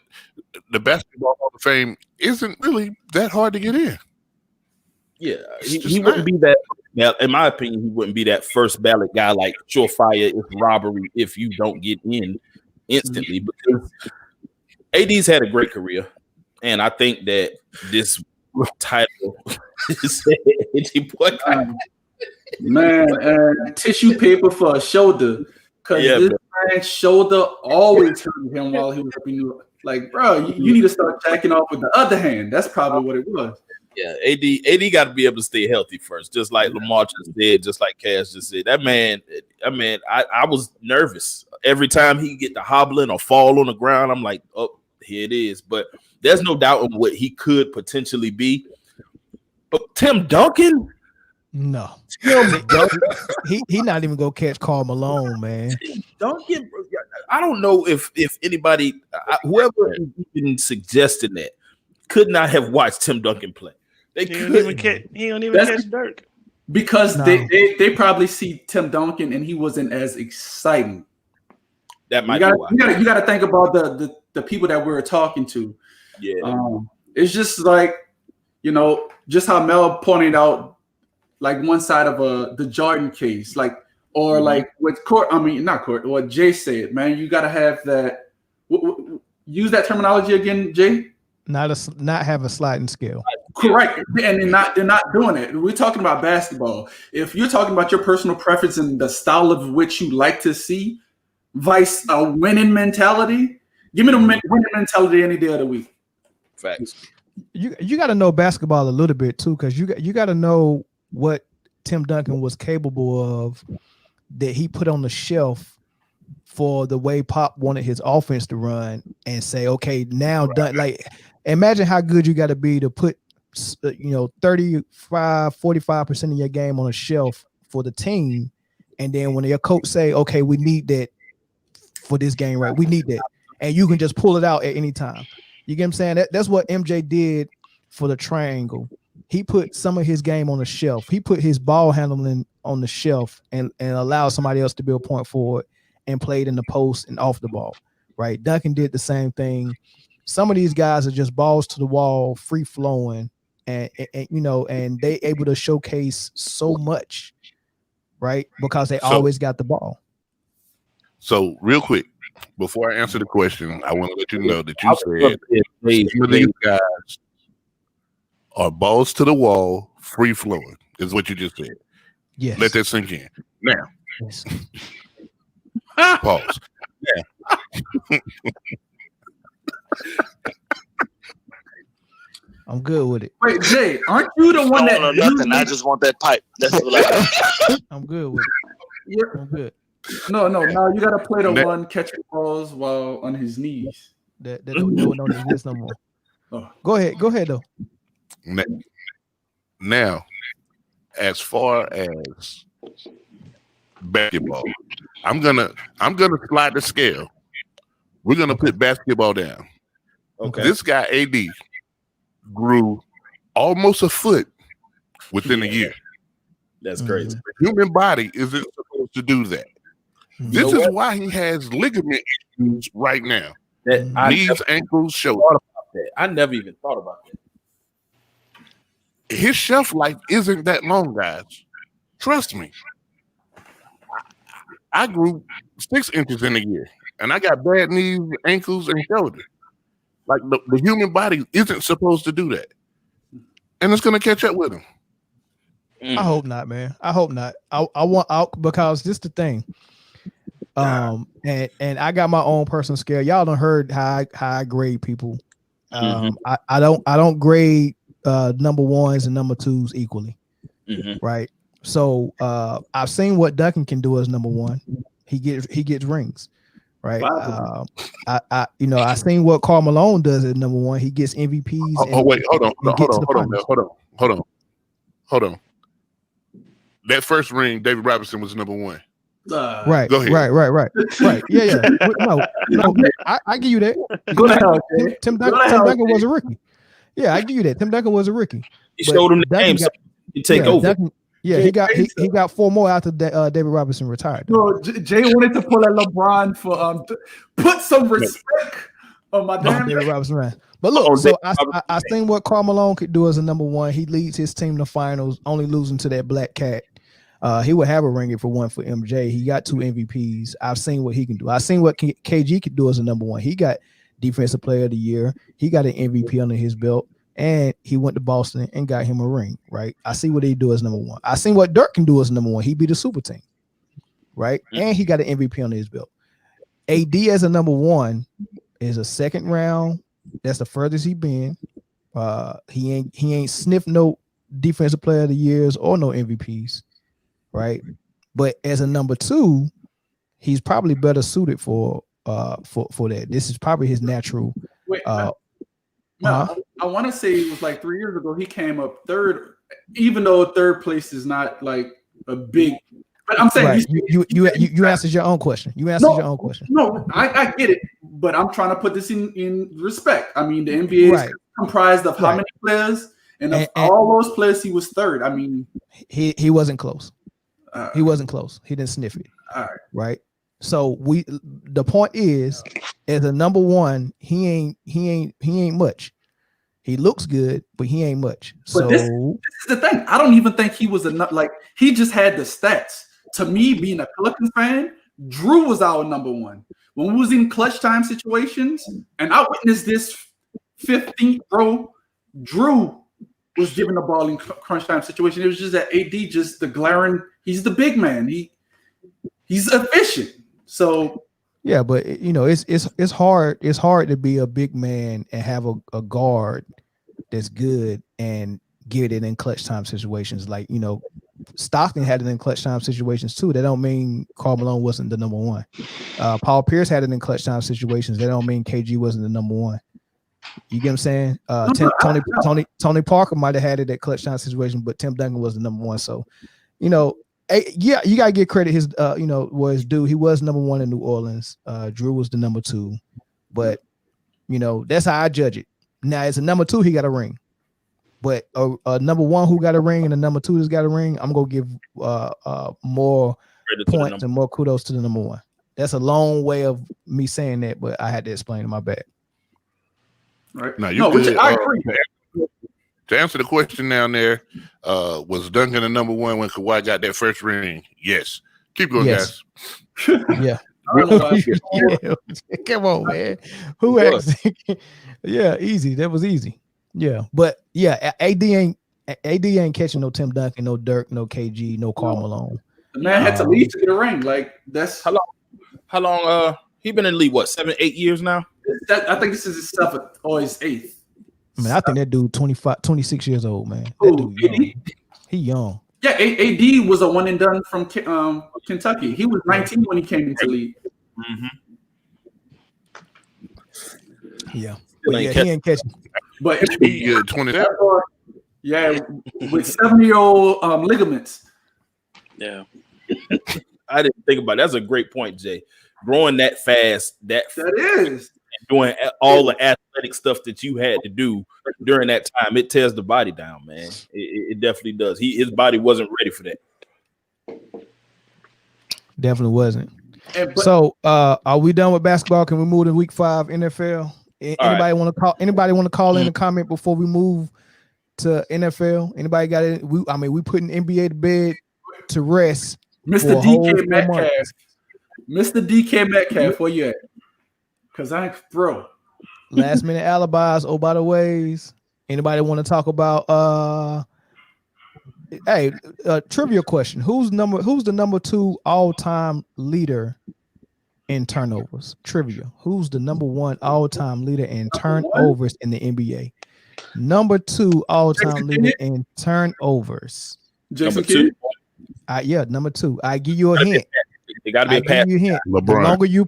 the Basketball Hall of Fame isn't really that hard to get in. Yeah, he wouldn't be that. Now, in my opinion, he wouldn't be that first ballot guy like surefire if robbery if you don't get in instantly. Because AD's had a great career, and I think that this title is man, tissue paper for a shoulder, because this man's shoulder always hurt him while he was up in New York. Like, bro, you need to start jacking off with the other hand. That's probably what it was. Yeah, AD got to be able to stay healthy first, just like Lamar just said, just like Cass just said. That man, I was nervous every time he get to hobbling or fall on the ground. I'm like, oh, here it is. But there's no doubt on what he could potentially be. But Tim Duncan, no, Tim Duncan, he not even gonna catch Karl Malone, man. Duncan, I don't know if anybody, whoever even suggested that, could not have watched Tim Duncan play. He don't even catch Dirk because they probably see Tim Duncan and he wasn't as exciting. That might you got to think about the people that we were talking to. Yeah, it's just like, you know, just how Mel pointed out, like one side of the Jordan case, like, or like what what Jay said, man, you got to have that. Use that terminology again, Jay. Not have a sliding scale. Correct, and they're not doing it. We're talking about basketball. If you're talking about your personal preference and the style of which you like to see, vice a winning mentality, give me the winning mentality any day of the week. Facts. You got to know basketball a little bit too, because you got to know what Tim Duncan was capable of that he put on the shelf for the way Pop wanted his offense to run, and say, okay, now done. Like, imagine how good you got to be to put 45% of your game on a shelf for the team, and then when your coach say, okay, we need that for this game, right? We need that, and you can just pull it out at any time. You get what I'm saying? That's what MJ did for the triangle. He put some of his game on the shelf. He put his ball handling on the shelf and allowed somebody else to be a point forward and played in the post and off the ball, right? Duncan did the same thing. Some of these guys are just balls to the wall, free flowing, and they able to showcase so much, right? Because they always got the ball. So real quick, before I answer the question, I want to let you know that you said some of these guys are balls to the wall, free flowing, is what you just said. Yes. Let that sink in. Now, yes. Pause. Yeah. I'm good with it. Wait, Jay, aren't you the one that nothing? I just want that pipe. That's what I'm good with it. Yeah. I'm good. No. Now you gotta play the one catching balls while on his knees. That don't exist no more. Oh. Go ahead though. Now, as far as basketball, I'm gonna slide the scale. We're gonna put basketball down. Okay. This guy AD grew almost a foot within a year. That's crazy. The human body isn't supposed to do that. This is why he has ligament issues right now. Knees, ankles, shoulders. I never even thought about that. His shelf life isn't that long, guys. Trust me. I grew 6 inches in a year, and I got bad knees, ankles, and shoulders. Like the human body isn't supposed to do that, and it's going to catch up with him. I hope not, man. I hope not. I want out because this is the thing. And I got my own personal scale. Y'all done heard how I grade people. I don't grade number ones and number twos equally, right? So I've seen what Duncan can do as number one. He gets rings, right? I seen what Karl Malone does at number one. He gets MVPs. Hold on. That first ring, David Robinson was number one. Right. Go ahead. Right. Yeah. No, I give you that. Tim Duncan was a rookie. Yeah, I give you that. Tim Duncan was a rookie. He showed him the game, so he take over. Duncan, he got 4 more after David Robinson retired. No, Jay wanted to pull at LeBron for put some respect on my damn David Robinson. Right. But look, so I seen what Karl Malone could do as a number one. He leads his team to finals, only losing to that black cat. He would have a ring if it wasn't for MJ. He got 2 MVPs. I've seen what he can do. I've seen what KG could do as a number one. He got Defensive Player of the Year. He got an MVP under his belt, and he went to Boston and got him a ring, right? I see what he do as number one. I seen what Dirk can do as number one. He beat the super team, right? And he got an MVP under his belt. AD as a number one is a second round. That's the furthest he been. He ain't sniffed no defensive player of the years or no MVPs, right? But as a number 2, he's probably better suited for that. This is probably his natural. Wait, I want to say it was like 3 years ago. He came up third, even though third place is not like a big. But I'm saying right. You answered your own question. You answered your own question. No, I get it, but I'm trying to put this in respect. I mean, the NBA is comprised of how many players, and of all those players, he was third. I mean, he wasn't close. He wasn't close. He didn't sniff it. All right. Right. So the point is, as a number 1, he ain't much. He looks good, but he ain't much. So this is the thing. I don't even think he was enough. Like, he just had the stats. To me, being a Pelicans fan, Drew was our number 1. When we was in clutch time situations, and I witnessed this 15th, bro, Drew was giving the ball in crunch time situation. It was just that AD, just the glaring. He's the big man. He's efficient. So yeah, but it's hard. It's hard to be a big man and have a guard that's good and get it in clutch time situations. Like, Stockton had it in clutch time situations too. That don't mean Karl Malone wasn't the number 1. Paul Pierce had it in clutch time situations. That don't mean KG wasn't the number 1. You get what I'm saying? Tony Parker might have had it at clutch time situation, but Tim Duncan was the number 1. So, you gotta give credit his was due. He was number 1 in New Orleans. Drew was the number 2, but that's how I judge it. Now, as a number 2, he got a ring. But a number 1 who got a ring and a number 2 that's got a ring, I'm gonna give more points and more kudos to the number 1. That's a long way of me saying that, but I had to explain it. My bad. Right. No, I agree. To answer the question down there, was Duncan the number 1 when Kawhi got that first ring? Yes. Keep going, guys. Yeah. Come on, man. Who asked? Yeah, easy. That was easy. Yeah, but yeah, AD ain't catching no Tim Duncan, no Dirk, no KG, no Karl Malone. The man had to leave to get a ring. Like, that's how long he been in the league, what, 7-8 years now? I think this is his 7th or his 8th. I mean, I think that dude 26 years old, man. That dude young. He young. Yeah, AD was a one and done from Kentucky. He was 19 when he came into the league. Yeah. But yeah, he ain't catching. But he good 27. Yeah, with 70-year-old ligaments. Yeah. I didn't think about it. That's a great point, Jay. Growing that fast, that is doing all the athletic stuff that you had to do during that time, it tears the body down, man. It definitely does. His body wasn't ready for that. Definitely wasn't. So, are we done with basketball? Can we move to Week 5 NFL? Anybody want to call? Anybody want to call in a comment before we move to NFL? Anybody got it? We putting NBA to bed to rest. Mr. DK Metcalf. Mr. DK Metcalf, where you at? Because I ain't bro. Last minute alibis. Oh, by the ways. Anybody want to talk about trivia question. Who's the number 2 all-time leader in turnovers? Trivia. Who's the number 1 all-time leader in turnovers in the NBA? Number 2 all-time leader in turnovers. Jason Kidd? Number 2. I give you a hint. It got to be a pass. LeBron.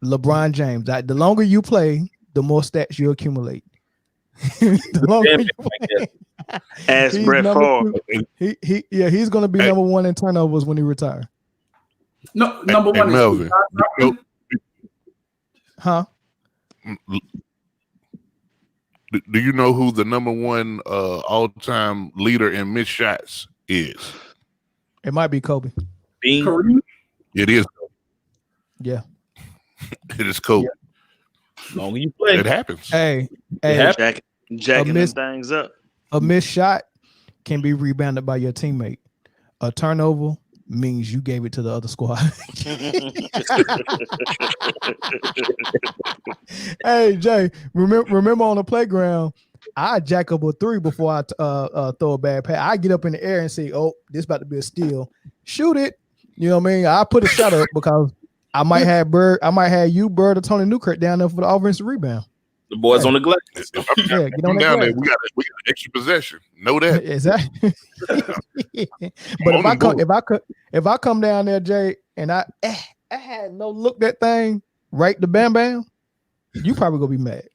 LeBron James. The longer you play, the more stats you accumulate. The longer you play. Ask Brett Favre. He's going to be number 1 in turnovers when he retires. No, number 1 is Melvin. Huh? Do you know who the number 1 all-time leader in missed shots is? It might be Kobe. It is. Yeah. It is Kobe. As long as you play. It happens. Hey, jacking them things up. A missed shot can be rebounded by your teammate. A turnover means you gave it to the other squad. Hey, Jay, remember on the playground, I jack up a 3 before I throw a bad pass. I get up in the air and say, "Oh, this about to be a steal." Shoot it. You know what I mean? I put a shot up because I might have you, Bird, or Tony Newkirk down there for the offensive rebound. The boys on the glass. Yeah, get on that down there. glass. We got extra possession. Know that. Exactly. But if I come down there, Jay, and I had no look that thing right to Bam Bam, you probably gonna be mad.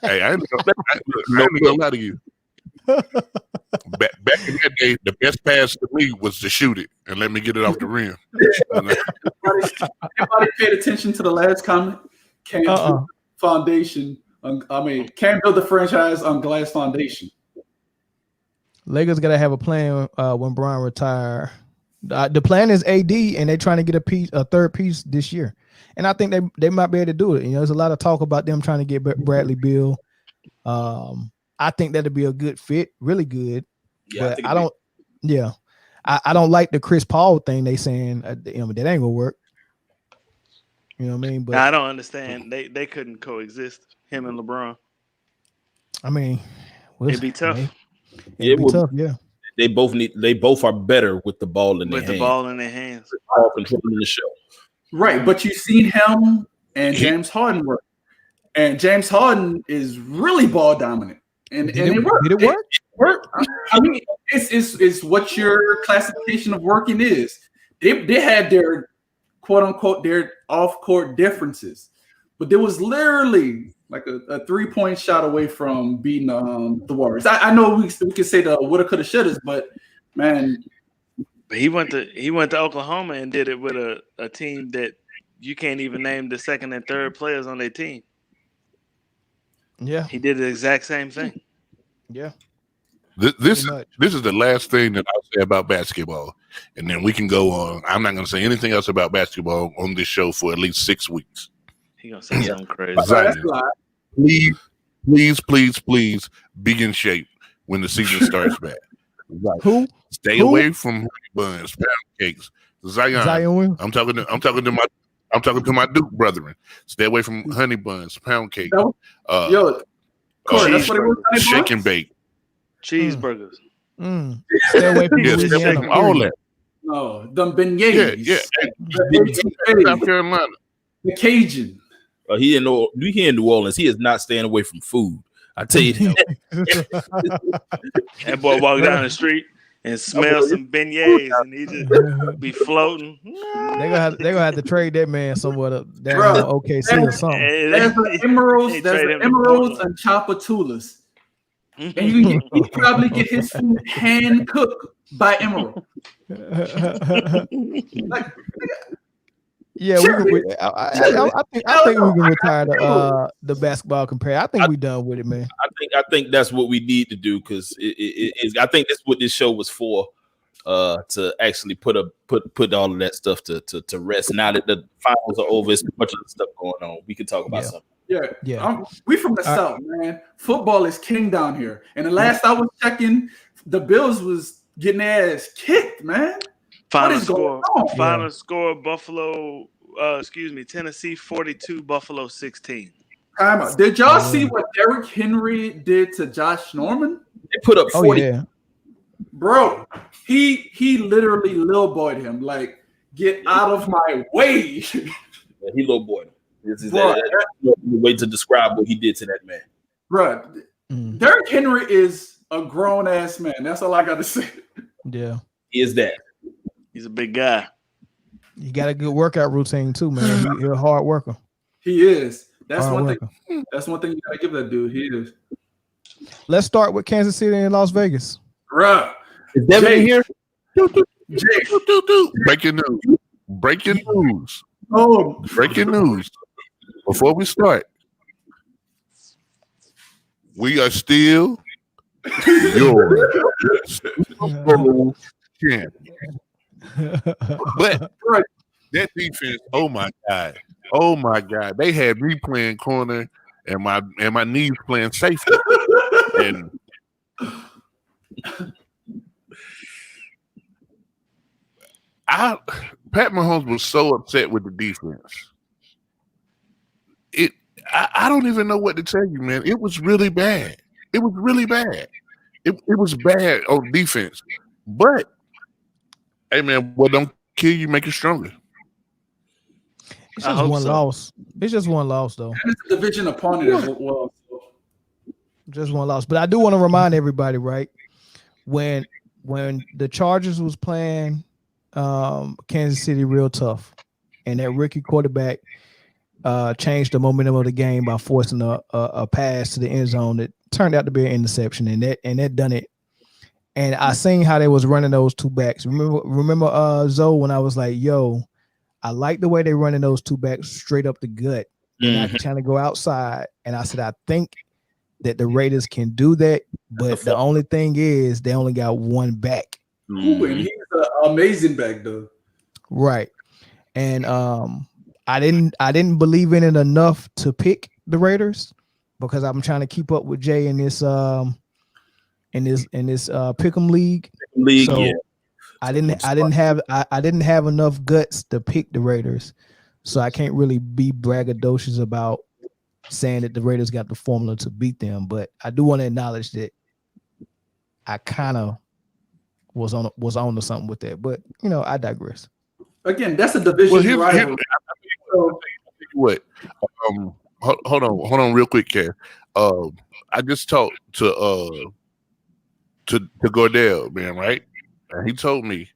Hey, I ain't gonna lie to you. Back in that day, the best pass to me was to shoot it and let me get it off the rim. Everybody paid attention to the last comment. Can't build foundation. Can't build the franchise on glass foundation. Lakers gotta have a plan when Bron retire. The plan is AD, and they're trying to get a third piece this year. And I think they might be able to do it. You know, there's a lot of talk about them trying to get Bradley Beal. I think that'd be a good fit, really good. Yeah, but I don't like the Chris Paul thing they saying. That ain't gonna work. You know what I mean? But I don't understand. They couldn't coexist, him and LeBron. I mean, it'd be tough. It'd be tough, yeah. They both are better with the ball in their hands. With the ball in their hands. Ball controlling the show. Right, but you've seen him and James Harden work. And James Harden is really ball dominant. And it worked. Did it work? It worked. I mean, it's what your classification of working is. They had their quote unquote their off-court differences, but there was literally like a 3-point shot away from beating the Warriors. I know we could say the woulda, coulda, shouldas, but man, but he went to Oklahoma and did it with a team that you can't even name the second and third players on their team. Yeah, he did the exact same thing. Yeah. This is the last thing that I'll say about basketball, and then we can go on. I'm not going to say anything else about basketball on this show for at least 6 weeks. He gonna say something crazy. Zion, please be in shape when the season starts back. Who? Stay away from honey buns, pound cakes. Zion. I'm talking to my Duke brethren. Stay away from honey buns, pound cake. Corey, that's what it was. Shake and bake. Cheeseburgers. Stay away from Louisiana. All that. No, them beignets. Yeah. South Carolina. The Cajun. He in New Orleans. He is not staying away from food. I tell you that. That boy walk down the street and smell some beignets, and he just be floating. They gonna have to trade that man somewhere down in OKC or something. There's the emeralds and Chapatulas. And you can probably get his food hand cooked by Emerald. Yeah, I think we can retire the basketball compare. I think we done with it, man. I think that's what we need to do because I think that's what this show was for. To actually put all of that stuff to rest. Now that the finals are over, it's much other stuff going on. We can talk about something. Yeah. We from the South, man. Football is king down here. And the last I was checking, the Bills was getting their ass kicked, man. Final score, Buffalo, Tennessee 42, Buffalo 16. Time out. Did y'all see what Derrick Henry did to Josh Norman? They put up 40. Yeah. Bro, he literally little boyed him. Like, get out of my way. Yeah, he little boyed him. This is the way to describe what he did to that man. Bro, Derrick Henry is a grown ass man. That's all I got to say. Yeah. He is that. He's a big guy. He got a good workout routine too, man. He's a hard worker. He is. That's one thing. That's one thing you gotta give that dude. He is. Let's start with Kansas City and Las Vegas. Bruh. Is Devin here? Breaking news. Breaking news. Oh, breaking news. Before we start, we are still your Super Bowl champion. But that defense, oh my God, they had me playing corner and my knees playing safety. And Pat Mahomes was so upset with the defense. I don't even know what to tell you, man. It was really bad. It was really bad. It was bad on defense. But hey, man, what don't kill you make you stronger. It's just one loss. It's just one loss, though. And it's a division opponent as well. Just one loss. But I do want to remind everybody, right? When the Chargers was playing Kansas City real tough, and that rookie quarterback changed the momentum of the game by forcing a pass to the end zone that turned out to be an interception, and that done it. And I seen how they was running those two backs. Remember Zoe, when I was like, yo, I like the way they running those two backs straight up the gut. And I can trying to go outside. And I said, I think that the Raiders can do that, but the only thing is they only got one back. Ooh, and he's an amazing back, though. Right. And I didn't believe in it enough to pick the Raiders because I'm trying to keep up with Jay in this pick'em league. So yeah. I didn't have enough guts to pick the Raiders. So I can't really be braggadocious about saying that the Raiders got the formula to beat them, but I do want to acknowledge that I kind of was on to something with that. But I digress. Again, that's a division rival. What? Hold on, real quick, Ken. I just talked to Gordell, man, right? And he told me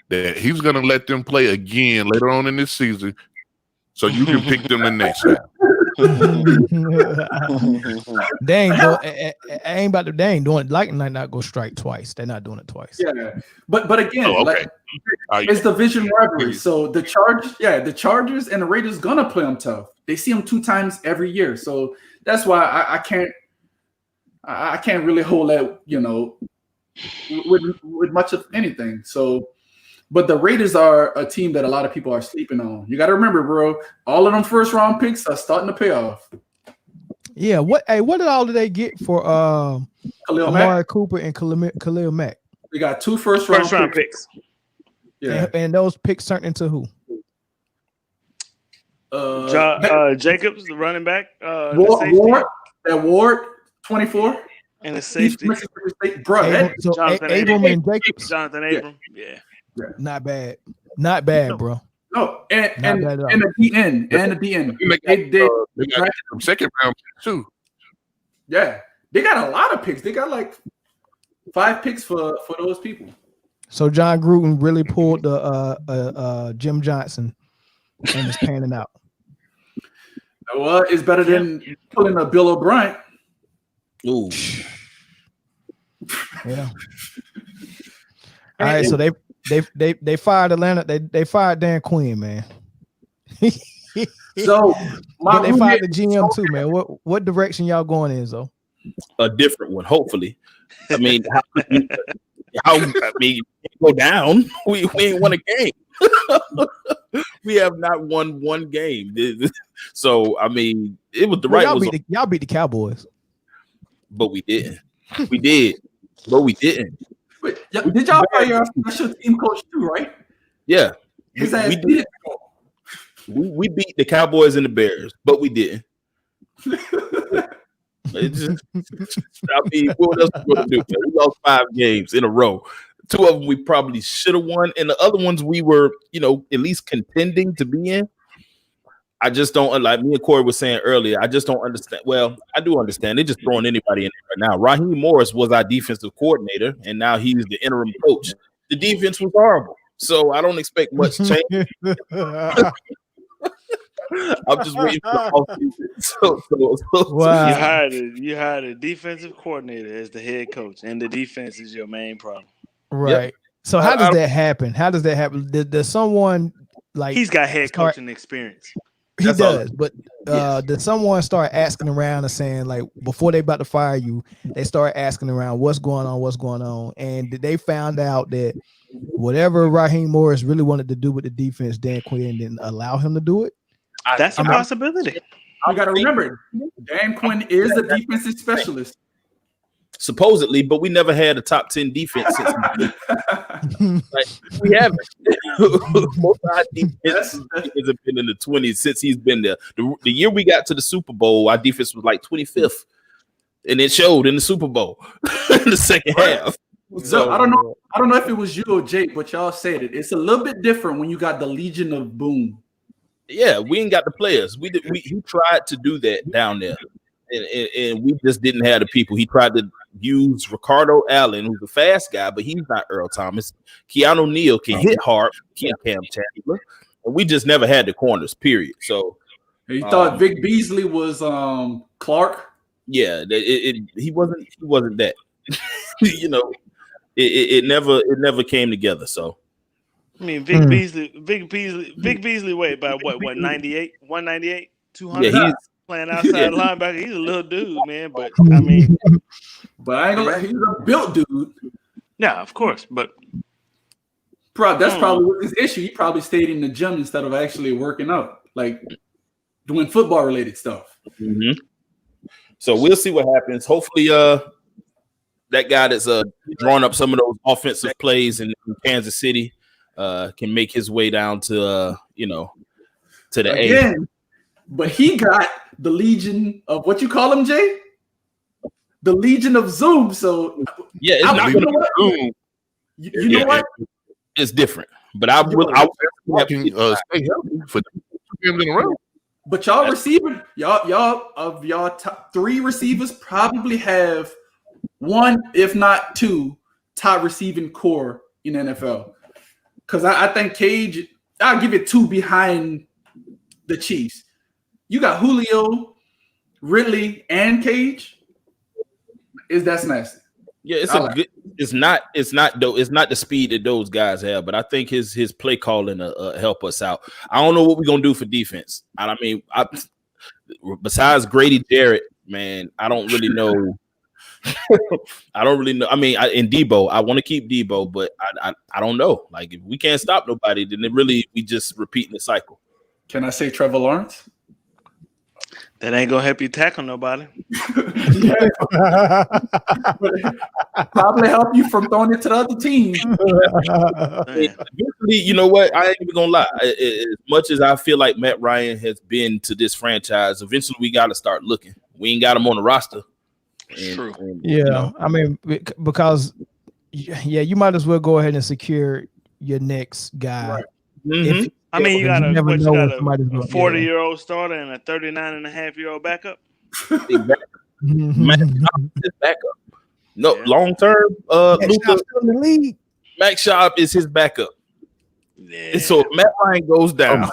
that he's gonna let them play again later on in this season, so you can pick them the next time. They ain't doing it. Like might not go strike twice. They're not doing it twice. Yeah, but again, it's division rivalry. So the Chargers and the Raiders gonna play them tough. They see them 2 times every year, so that's why I can't really hold that with much of anything. So. But the Raiders are a team that a lot of people are sleeping on. You got to remember, bro, all of them first round picks are starting to pay off. Yeah. What did they get for Amari Cooper and Khalil Mack? They got 2 first round picks. Yeah. And those picks turned into who? Jacobs, the running back. Ward, 24. And the safety. Bro, Abram and Jacobs. Jonathan Abram. Yeah. Not bad. Not bad, bro. No, and the DN. They got some second round picks too. Yeah. They got a lot of picks. They got like 5 picks for those people. So John Gruden really pulled the Jim Johnson and is panning out. Well, it's better than pulling a Bill O'Brien. Ooh. Yeah. All right, so they fired Atlanta. They fired Dan Quinn, man. So but they fired the GM too, man. What direction y'all going in, though? A different one, hopefully. I mean, go down. We ain't won a game. We have not won one game. So I mean, it was the right. Y'all beat the Cowboys, but we didn't. We did, but we didn't. Wait, did y'all fire your special team coach too, right? Yeah, we did. We beat the Cowboys and the Bears, but we didn't. What else we gonna do? We lost 5 games in a row. 2 of them we probably should have won, and the other ones we were, at least contending to be in. I just don't, like me and Corey was saying earlier, I just don't understand. Well, I do understand. They're just throwing anybody in there right now. Raheem Morris was our defensive coordinator, and now he's the interim coach. The defense was horrible, so I don't expect much change. I'm just waiting for the offseason. Wow. You hired a defensive coordinator as the head coach, and the defense is your main problem. Right. Yep. So how does that happen? Does someone he's got head coaching experience? He does, but did someone start asking around and saying, like, before they about to fire you, they start asking around what's going on, and they found out that whatever Raheem Morris really wanted to do with the defense, Dan Quinn didn't allow him to do it? That's a possibility. You got to remember, Dan Quinn is a defensive specialist. Supposedly, but we never had a top 10 defense since we haven't. Most of our defense has been in the 20s since he's been there. The year we got to the Super Bowl, our defense was like 25th, and it showed in the Super Bowl in the second half. So I don't know if it was you or Jake, but y'all said it. It's a little bit different when you got the Legion of Boom. Yeah, we ain't got the players. He tried to do that down there, and we just didn't have the people. He tried to use Ricardo Allen, who's a fast guy, but he's not Earl Thomas. Keanu Neal can hit hard. Can't Cam Chandler. And we just never had the corners. Period. So you thought Vic Beasley was Clark? Yeah, he wasn't that. You know, it never came together. So. I mean, Vic Beasley weighed about what 98, 198, 200. Yeah, he's playing outside linebacker. He's a little dude, man. But I mean, I ain't gonna lie, he's a built dude. Yeah, of course. But that's probably his issue. He probably stayed in the gym instead of actually working out, like doing football related stuff. Mm-hmm. So we'll see what happens. Hopefully, that guy that's drawing up some of those offensive plays in Kansas City. Can make his way down to to the A. But he got the Legion of what you call him, Jay? The Legion of Zoom. So yeah, it's not going to be Zoom. You know what? It's different. But I will stay healthy for 2 games in a row. But y'all receiver, y'all top 3 receivers probably have 1, if not 2, top receiving core in NFL. Because I think Cage, I'll give it 2 behind the Chiefs. You got Julio, Ridley, and Cage. That's nasty. Yeah, it's not the speed that those guys have, but I think his play calling help us out. I don't know what we're gonna do for defense. I mean, besides Grady Jarrett, man, I don't really know. I don't really know. I mean, in Debo, I want to keep Debo, but I don't know. Like, if we can't stop nobody, then we just repeating the cycle. Can I say Trevor Lawrence? That ain't gonna help you tackle nobody. Probably help you from throwing it to the other team. Eventually, you know what? I ain't even gonna lie. As much as I feel like Matt Ryan has been to this franchise, eventually we got to start looking. We ain't got him on the roster. True. I mean, because you might as well go ahead and secure your next guy. Right. Mm-hmm. I mean, you got a 40-year-old starter and a 39.5-year-old backup. Exactly. Matt is backup. No, long term. Max Schaub is his backup. Yeah. And so if Matt Ryan goes down,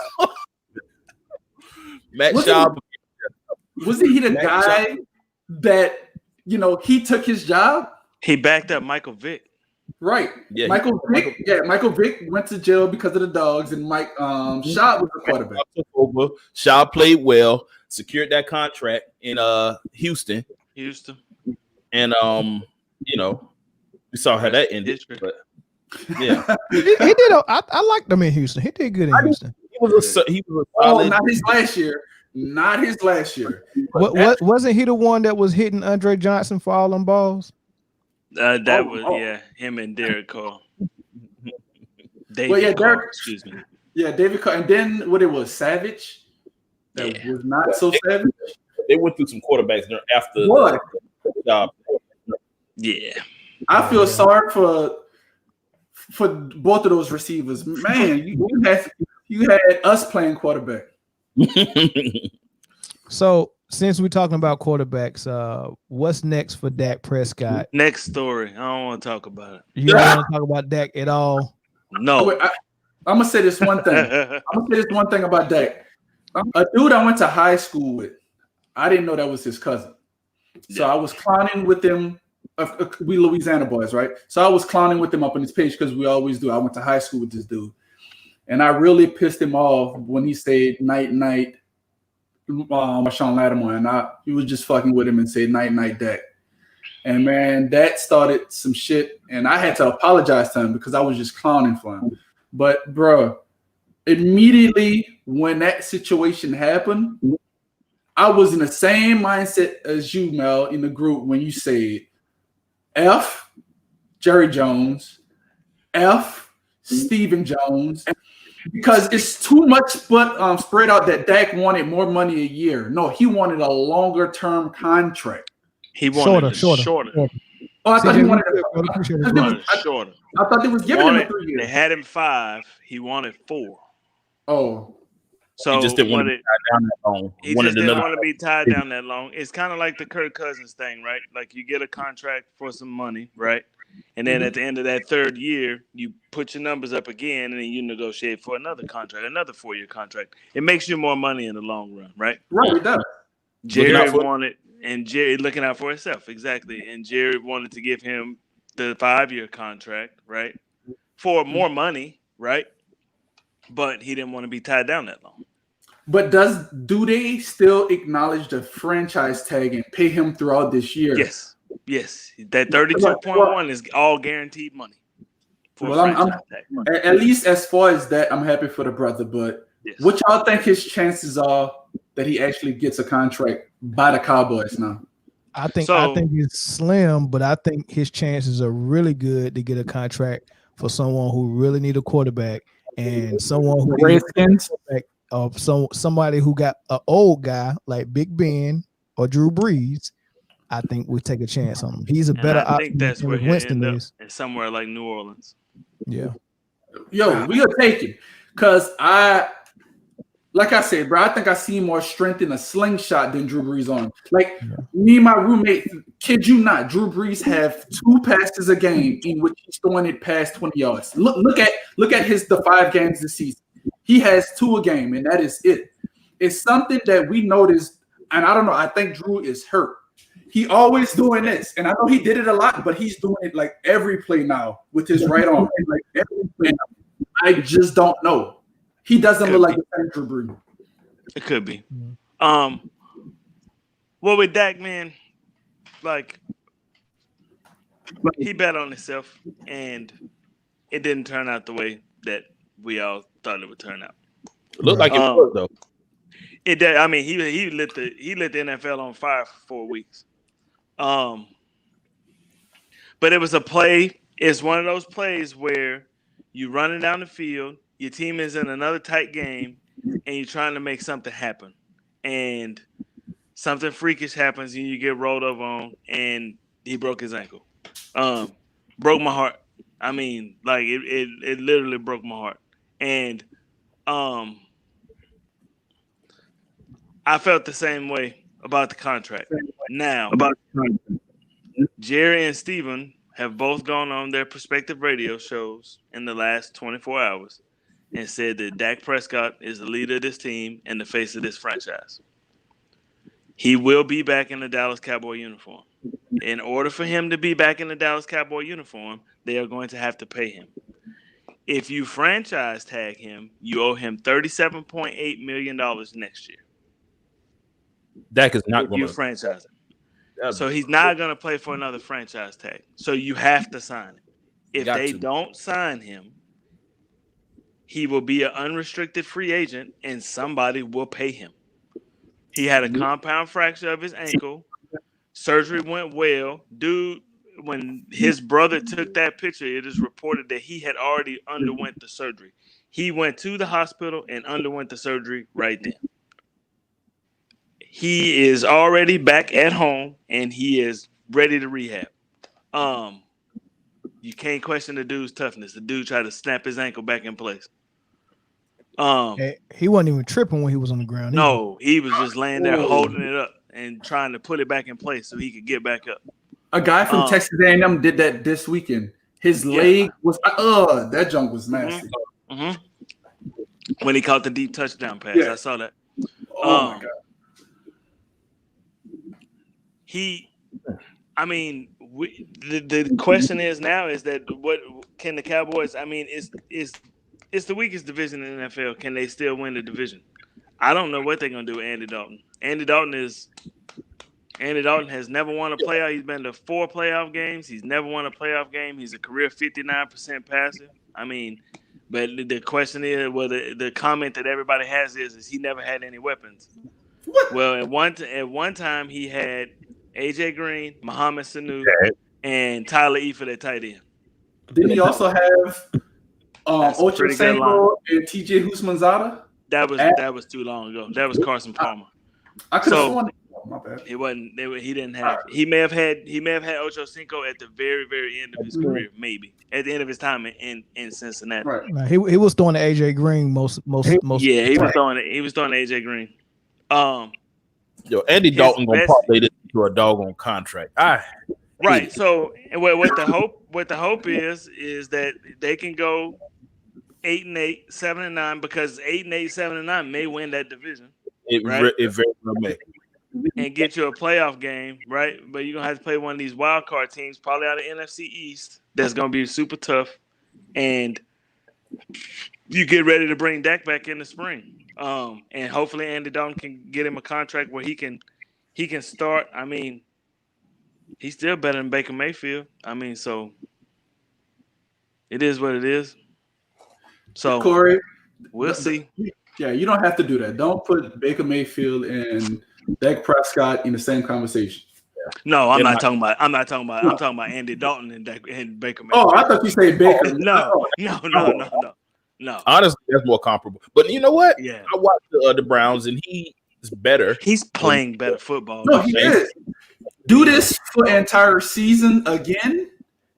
Matt Schaub. Wasn't he the guy that he took his job? He backed up Michael Vick. Right. Yeah, Michael Vick went to jail because of the dogs, and Schaub was the quarterback. Schaub played well, secured that contract in Houston. And we saw how that ended. But yeah, he did. I liked him in Houston. He did good in Houston. He was a solid. Not his last year. Not his last year. What wasn't he the one that was hitting Andre Johnson for all them balls? That was him and Derek Carr. David Carr, excuse me. Yeah, David Carr, and then what it was, Savage. That was not so savage. They went through some quarterbacks after what? Yeah, I feel sorry for both of those receivers. Man, you had us playing quarterback. So since we're talking about quarterbacks, what's next for Dak Prescott? Next story. I don't want to talk about it. You don't want to talk about Dak at all? No. I'm gonna say this one thing. About Dak. A dude I went to high school with, I didn't know that was his cousin. So I was clowning with him. We Louisiana boys, right? So I was clowning with him up on his page because we always do. I went to high school with this dude. And I really pissed him off when he stayed night, Marshawn Lattimore, and he was just fucking with him and said night, Dak. And man, that started some shit, and I had to apologize to him because I was just clowning for him. But bro, immediately when that situation happened, I was in the same mindset as you, Mel, in the group when you said F Jerry Jones, F Stephen Jones. Because it's too much, but spread out that Dak wanted more money a year. No, he wanted a longer term contract. He wanted shorter. Oh, I thought he wanted shorter. I thought they was giving him 3 years. They had him 5. He wanted 4. Oh, So he just didn't want to be tied down that long. He just didn't want to be tied down that long. It's kind of like the Kirk Cousins thing, right? Like you get a contract for some money, right? And then at the end of that third year, you put your numbers up again, and then you negotiate for another contract, another 4-year contract. It makes you more money in the long run, right? Right, it does. Jerry wanted, and Jerry looking out for himself, exactly. And Jerry wanted to give him the 5-year contract, right, for more money, right? But he didn't want to be tied down that long. But do they still acknowledge the franchise tag and pay him throughout this year? Yes. That 32.1 is all guaranteed money. Well, at least as far as that, I'm happy for the brother. But what y'all think his chances are that he actually gets a contract by the Cowboys now? I think it's slim, but I think his chances are really good to get a contract for someone who really need a quarterback and someone who Redskins. Somebody who got an old guy like Big Ben or Drew Brees. I think we take a chance on him. He's a better option. I think that's where he'll Winston end up, is. in somewhere like New Orleans. Yeah. Yo, we are taking because like I said, bro, I think I see more strength in a slingshot than Drew Brees on. Like me and my roommate, kid you not, Drew Brees have 2 passes a game in which he's throwing it past 20 yards. Look at the 5 games this season. He has 2 a game, and that is it. It's something that we noticed, and I don't know. I think Drew is hurt. He always doing this, and I know he did it a lot, but he's doing it like every play now with his right arm. Like every play now. I just don't know. He doesn't look like the same Drew Brees. It could be. Well, with Dak, man, like he bet on himself, and it didn't turn out the way that we all thought it would turn out. It looked like it was, though. It did. I mean, he lit the NFL on fire for 4 weeks. But it was a play. It's one of those plays where you running down the field, your team is in another tight game, and you're trying to make something happen, and something freakish happens, and you get rolled over on, and he broke his ankle. Broke my heart. I mean, like it literally broke my heart, and I felt the same way about the contract. Now, Jerry and Steven have both gone on their respective radio shows in the last 24 hours and said that Dak Prescott is the leader of this team and the face of this franchise. He will be back in the Dallas Cowboy uniform. In order for him to be back in the Dallas Cowboy uniform, they are going to have to pay him. If you franchise tag him, you owe him $37.8 million next year. Dak is not going to franchise him. So he's not going to play for another franchise tag. So you have to sign him. If they don't sign him, he will be an unrestricted free agent and somebody will pay him. He had a compound fracture of his ankle. Surgery went well. Dude, when his brother took that picture, it is reported that he had already underwent the surgery. He went to the hospital and underwent the surgery right then. He is already back at home and he is ready to rehab. You can't question the dude's toughness. The dude tried to snap his ankle back in place. He wasn't even tripping when he was on the ground. No, he was just laying there holding it up and trying to put it back in place so he could get back up. A guy from Texas A&M did that this weekend. His leg was that junk was nasty. When he caught the deep touchdown pass, I saw that. Oh my god. The question is now is that what can the Cowboys? I mean, it's the weakest division in the NFL. Can they still win the division? I don't know what they're gonna do with Andy Dalton. Andy Dalton has never won a playoff. He's been to 4 playoff games. He's never won a playoff game. He's a career 59% passer. I mean, but the question is, well, the comment that everybody has is he never had any weapons. What? Well, at one time he had AJ Green, Mohamed Sanu, and Tyler Eifert at tight end. Didn't he also have Ocho Cinco and TJ Husmanzada? That was too long ago. That was Carson Palmer. I could have sworn my bad. He wasn't. He didn't have. He may have had Ocho Cinco at the very, very end of his career, maybe at the end of his time in Cincinnati. Right. Nah, he was throwing to AJ Green most. Yeah, he was throwing it. He was throwing to AJ Green. Yo, Andy Dalton gonna parlay this to a doggone contract. Right. So what the hope is that they can go 8-8, 7-9, because 8-8, 7-9 may win that division. It very well may. And get you a playoff game, right? But you're gonna have to play one of these wild card teams, probably out of NFC East. That's gonna be super tough. And you get ready to bring Dak back in the spring. And hopefully Andy Dalton can get him a contract where he can start. I mean, he's still better than Baker Mayfield. I mean, so it is what it is. So Corey, we'll see. Yeah, you don't have to do that. Don't put Baker Mayfield and Dak Prescott in the same conversation. No, I'm not talking about. I'm talking about Andy Dalton and Baker Mayfield. Oh, I thought you said Baker. No. Honestly, that's more comparable. But you know what? Yeah, I watched the Browns, and he is better. He's playing better football. No, he is. Do this for an entire season again,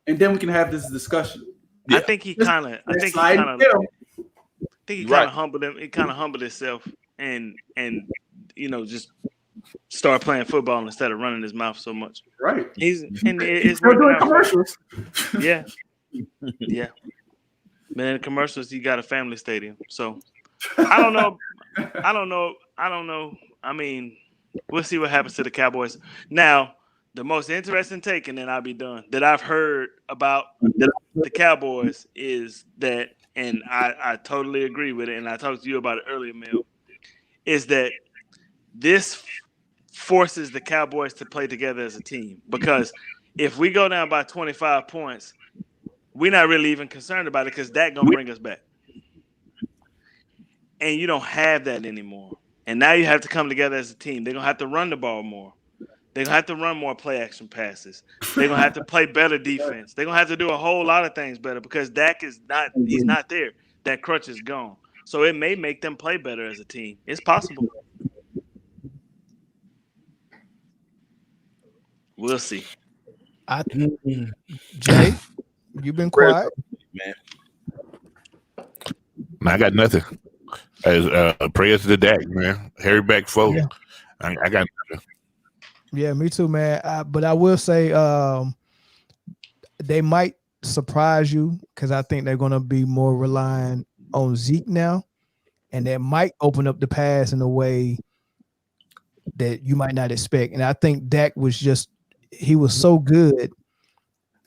and then we can have this discussion. I think he kind of humbled him. He kind of humbled himself and just start playing football instead of running his mouth so much. Right. It's doing commercials. Yeah. Yeah. Man, in commercials, you got a family stadium. So I don't know. I mean, we'll see what happens to the Cowboys. Now, the most interesting take, and then I'll be done, that I've heard about the Cowboys is that, and I totally agree with it, and I talked to you about it earlier, Mel, is that this forces the Cowboys to play together as a team. Because if we go down by 25 points, we're not really even concerned about it because that's going to bring us back. And you don't have that anymore. And now you have to come together as a team. They're going to have to run the ball more. They're going to have to run more play action passes. They're going to have to play better defense. They're going to have to do a whole lot of things better because Dak he's not there. That crutch is gone. So it may make them play better as a team. It's possible. We'll see. Jay, you've been quiet. Man. I got nothing. As prayers to the Dak, man. Harry back forward. Yeah. I got nothing. Yeah, me too, man. But I will say they might surprise you because I think they're going to be more relying on Zeke now, and that might open up the pass in a way that you might not expect. And I think Dak was he was so good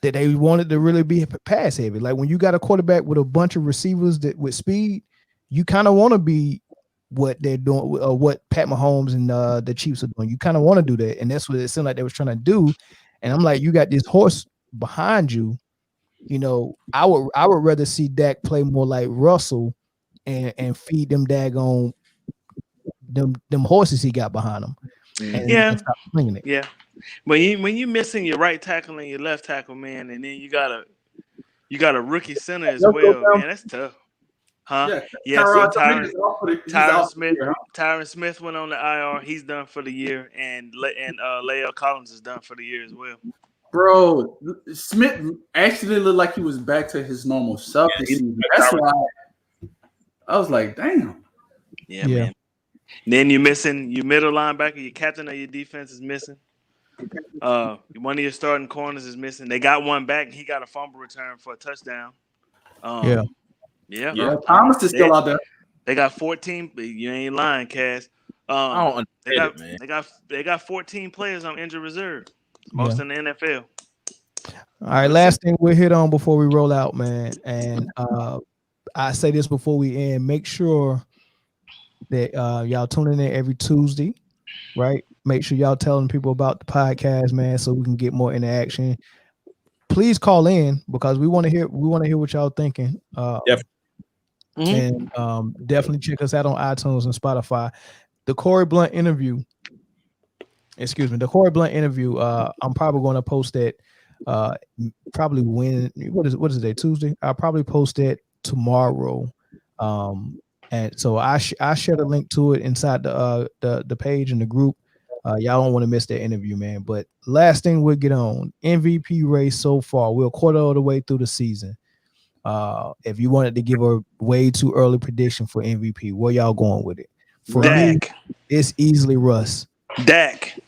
that they wanted to really be pass heavy. Like when you got a quarterback with a bunch of receivers with speed, you kind of want to be what they're doing, what Pat Mahomes and the Chiefs are doing. You kind of want to do that, and that's what it seemed like they was trying to do. And I'm like, you got this horse behind you. I would rather see Dak play more like Russell and feed them daggone them horses he got behind him. And stop swinging it. Yeah. When you missing your right tackle and your left tackle, man, and then you got a rookie center as well, man, that's tough. Huh? Yeah. So Tyron Smith went on the IR. He's done for the year, and Lael Collins is done for the year as well. Bro, Smith actually looked like he was back to his normal self this season. That's why I was like, damn. Yeah, man. And then you're missing your middle linebacker, your captain of your defense is missing. One of your starting corners is missing. They got one back. He got a fumble return for a touchdown. Yeah. Thomas is still out there. They got 14. You ain't lying, Cass. I don't understand it, man. They got 14 players on injured reserve. Most in the NFL. All right, last thing we'll hit on before we roll out, man. And I say this before we end. Make sure that y'all tuning in every Tuesday, right? Make sure y'all telling people about the podcast, man, so we can get more interaction. Please call in because we want to hear what y'all thinking. And definitely check us out on iTunes and Spotify. The Corey Blunt interview. I'm probably going to post that probably what is it, Tuesday? I'll probably post that tomorrow. And so I shared a link to it inside the page in the group. Y'all don't want to miss that interview, man. But last thing we'll get on MVP race so far. We're a quarter of the way through the season. If you wanted to give a way too early prediction for MVP, where y'all going with it? For Dak. me, it's easily Russ. Dak.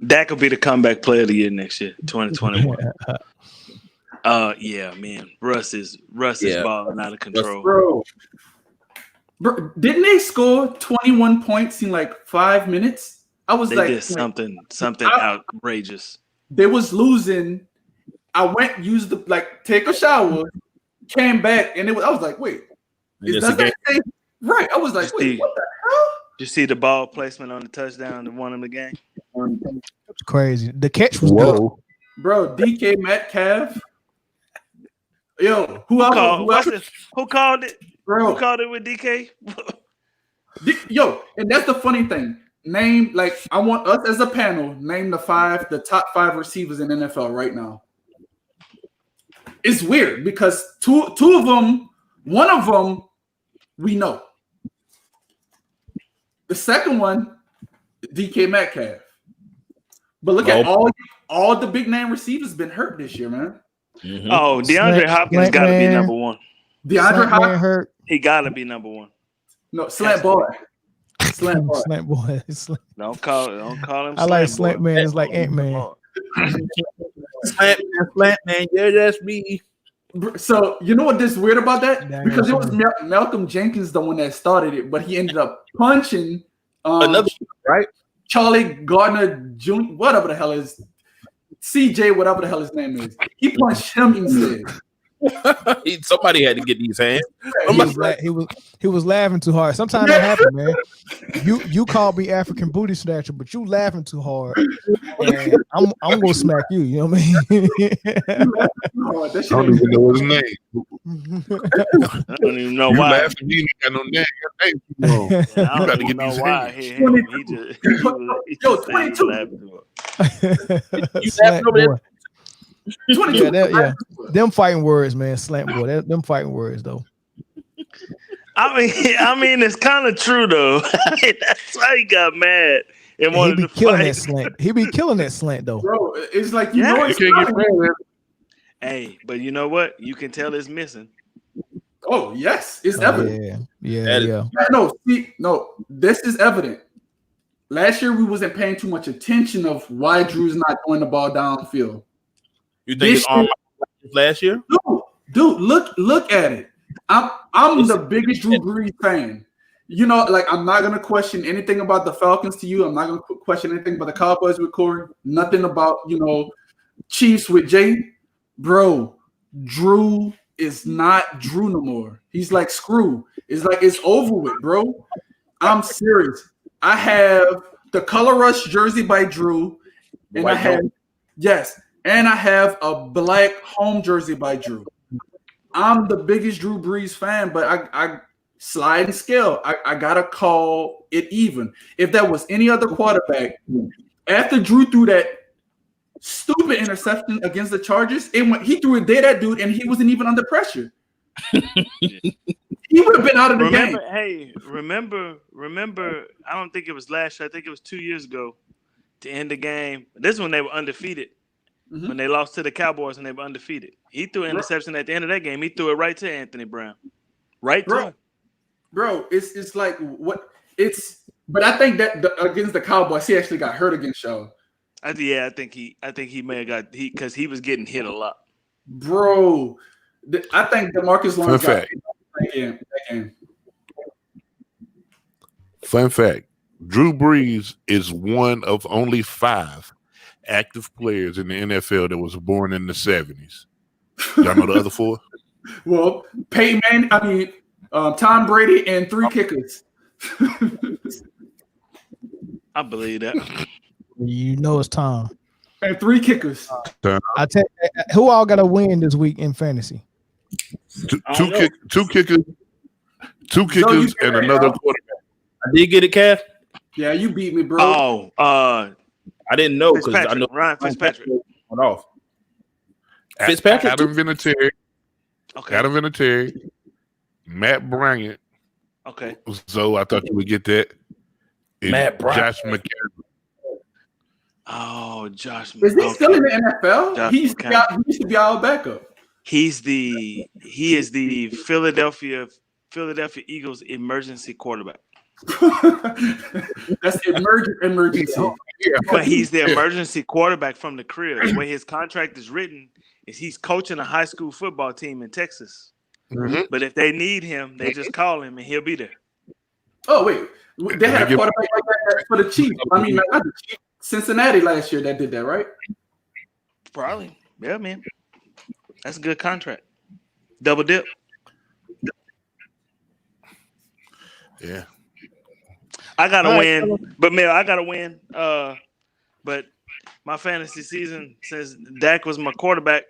Dak will be the comeback player of the year next year, 2021. Yeah, man. Russ is balling out of control. Bro, didn't they score 21 points in like 5 minutes? They did something outrageous. They was losing. I went, take a shower, came back, and I was like, wait, is that right? I was like, wait, what the hell? Did you see the ball placement on the touchdown that won him the game? It's crazy. The catch was good. Bro, DK Metcalf. Yo, who called it? Bro. Who called it with DK? Yo, and that's the funny thing. I want us as a panel, name the top 5 receivers in NFL right now. It's weird because two of them, one of them, we know. The second one, DK Metcalf. But look at all the big name receivers been hurt this year, man. Mm-hmm. Oh, DeAndre Hopkins got to be number 1. DeAndre Hopkins hurt. He got to be number 1. No, Slant Boy. Slant Boy. Don't call him. I like Slant Man. It's like Ant-Man. Slant Man. Yeah, that's me. So you know what this weird about that? Because it was Malcolm Jenkins the one that started it, but he ended up punching another right. Charlie Gardner Jr. Whatever the hell is CJ, whatever the hell his name is. He punched him instead. Somebody had to get these hands. He was laughing too hard. Sometimes that happens, man. You call me African booty snatcher, but you laughing too hard. And I'm gonna smack you. You know what I mean? I don't even know his name. I don't even know you why. Laughing, you ain't got no name. You got to get these hands. He just 22. Laughing. Slant boy. 22. Yeah, them fighting words, man. Slant boy. Them fighting words, though. I mean, it's kind of true though. That's why he got mad and wanted to killing fight. that slant. He be killing that slant though. Bro, it's like you know it's Hey, but you know what? You can tell it's missing. Oh yes, it's evident. Yeah. No, this is evident. Last year we wasn't paying too much attention of why Drew's not throwing the ball downfield. You think his arm last year? No, dude, look at it. I'm the biggest Drew Brees fan. You know, like I'm not gonna question anything about the Falcons to you. I'm not gonna question anything about the Cowboys with Corey. Nothing about Chiefs with Jay. Bro, Drew is not Drew no more. He's like screw. It's like it's over with, bro. I'm serious. I have the Color Rush jersey by Drew, and I have a black home jersey by Drew. I'm the biggest Drew Brees fan, but I slide and scale. I gotta call it even. If that was any other quarterback, after Drew threw that stupid interception against the Chargers, he threw it there, that dude, and he wasn't even under pressure. He would have been out of the game. Hey, remember, I don't think it was last year. I think it was 2 years ago to end the game. This is when they were undefeated. Mm-hmm. When they lost to the Cowboys and they were undefeated. He threw an interception at the end of that game. He threw it right to Anthony Brown. Right to him. Bro, it's like what it's but I think that against the Cowboys, he actually got hurt against y'all. I think he may have got because he was getting hit a lot. Bro, I think DeMarcus Lawrence got hit that game. Fun fact: Drew Brees is one of only 5 active players in the NFL that was born in the 70s. Y'all know the other 4? Well, Peyton Manning, Tom Brady and 3 kickers. I believe that. You know it's Tom. And 3 kickers. I tell you, who all got to win this week in fantasy? Two kickers, and another quarterback. I did get it, Cav. Yeah, you beat me, bro. I didn't know because I know Ryan Fitzpatrick went off. Fitzpatrick, Adam Vinatieri. Okay. Adam Vinatieri, Matt Bryant. Okay. So I thought you would get that. Matt Bryant. Josh McCown. Oh, Josh. Is he still in the NFL? Josh He used to be our backup. He is the Philadelphia Eagles emergency quarterback. That's emergency. But he's the emergency quarterback from the crib. The way his contract is written is he's coaching a high school football team in Texas. Mm-hmm. But if they need him, they just call him and he'll be there. Oh wait, they had a quarterback like that for the Chiefs. I mean, not the Chiefs. Cincinnati last year that did that, right? Probably. Yeah, man. That's a good contract. Double dip. Yeah. I gotta win, but Mel, I gotta win. But my fantasy season, since Dak was my quarterback,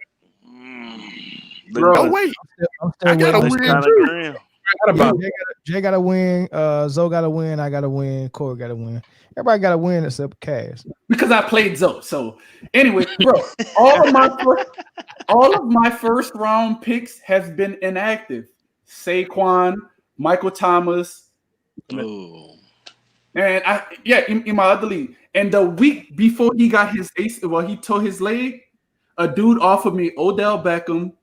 Bro, wait. I gotta win too. Jay gotta win. Zoe gotta win. I gotta win. Corey gotta win. Everybody gotta win except Cass. Because I played Zoe. So anyway, bro, all of my first round picks has been inactive. Saquon, Michael Thomas, Ooh. and in my other league. And the week before he got his he tore his leg, a dude offered me Odell Beckham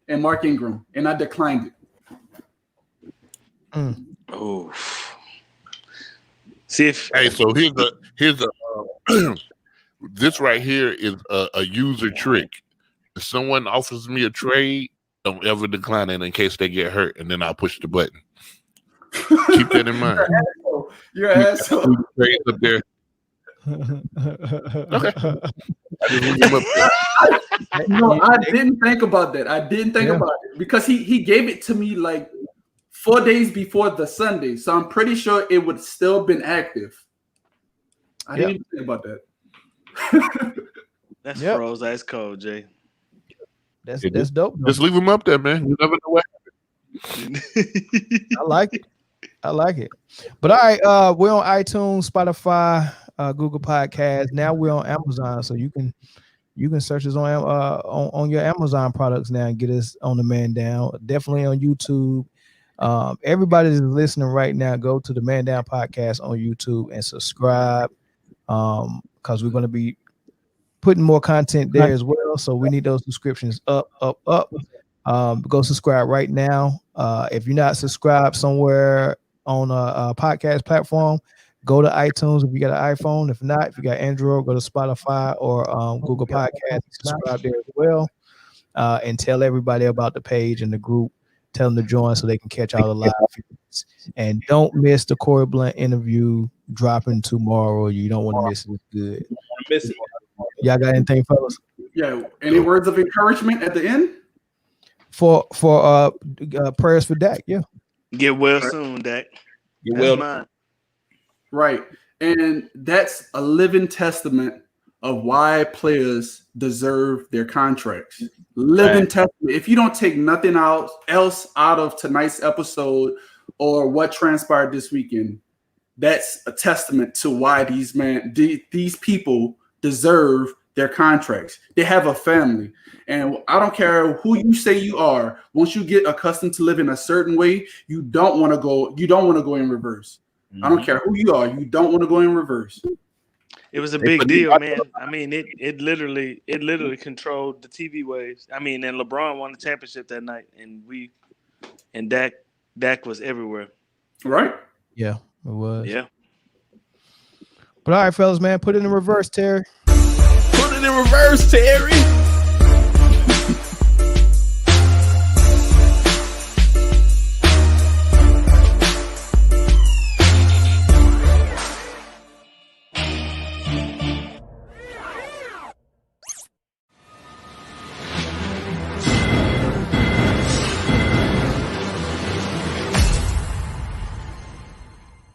and Mark Ingram, and I declined it. Oh. See if so here's a this right here is a user trick. If someone offers me a trade, don't ever decline it in case they get hurt, and then I'll push the button. Keep that in mind. You're an asshole. Trades up there. Okay. No, I didn't think about that. I didn't think about it because he gave it to me like 4 days before the Sunday, so I'm pretty sure it would still been active. I didn't even think about that. that's froze. That's cold, Jay. That's dope. Just leave them up there, man. You never know what happens. I like it. But all right, we're on iTunes, Spotify, Google Podcasts. Now we're on Amazon, so you can search us on your Amazon products now and get us on the Man Down. Definitely on YouTube. Everybody that's listening right now, go to the Man Down Podcast on YouTube and subscribe, because we're going to be putting more content there as well. So we need those subscriptions up. Go subscribe right now. If you're not subscribed somewhere on a podcast platform, go to iTunes if you got an iPhone. If not, if you got Android, go to Spotify or Google Podcasts. Subscribe there as well, and tell everybody about the page and the group. Tell them to join so they can catch all the live feeds. And don't miss the Corey Blunt interview dropping tomorrow. You don't want to miss it. It's good. Miss it. Y'all got anything, fellas? Yeah. Any words of encouragement at the end? For prayers for Dak. Yeah. Get well soon, Dak. Get well. Mine. Right. And that's a living testament of why players deserve their contracts. Living testament. If you don't take nothing else out of tonight's episode or what transpired this weekend, that's a testament to why these people deserve their contracts. They have a family. And I don't care who you say you are. Once you get accustomed to living a certain way, you don't want to go in reverse. Mm-hmm. I don't care who you are. You don't want to go in reverse. It was a big deal, man. I mean, it literally controlled the TV waves. I mean, and LeBron won the championship that night, and Dak was everywhere. Right? Yeah, it was. Yeah. But all right, fellas, man, put it in reverse, Terry. Put it in reverse, Terry.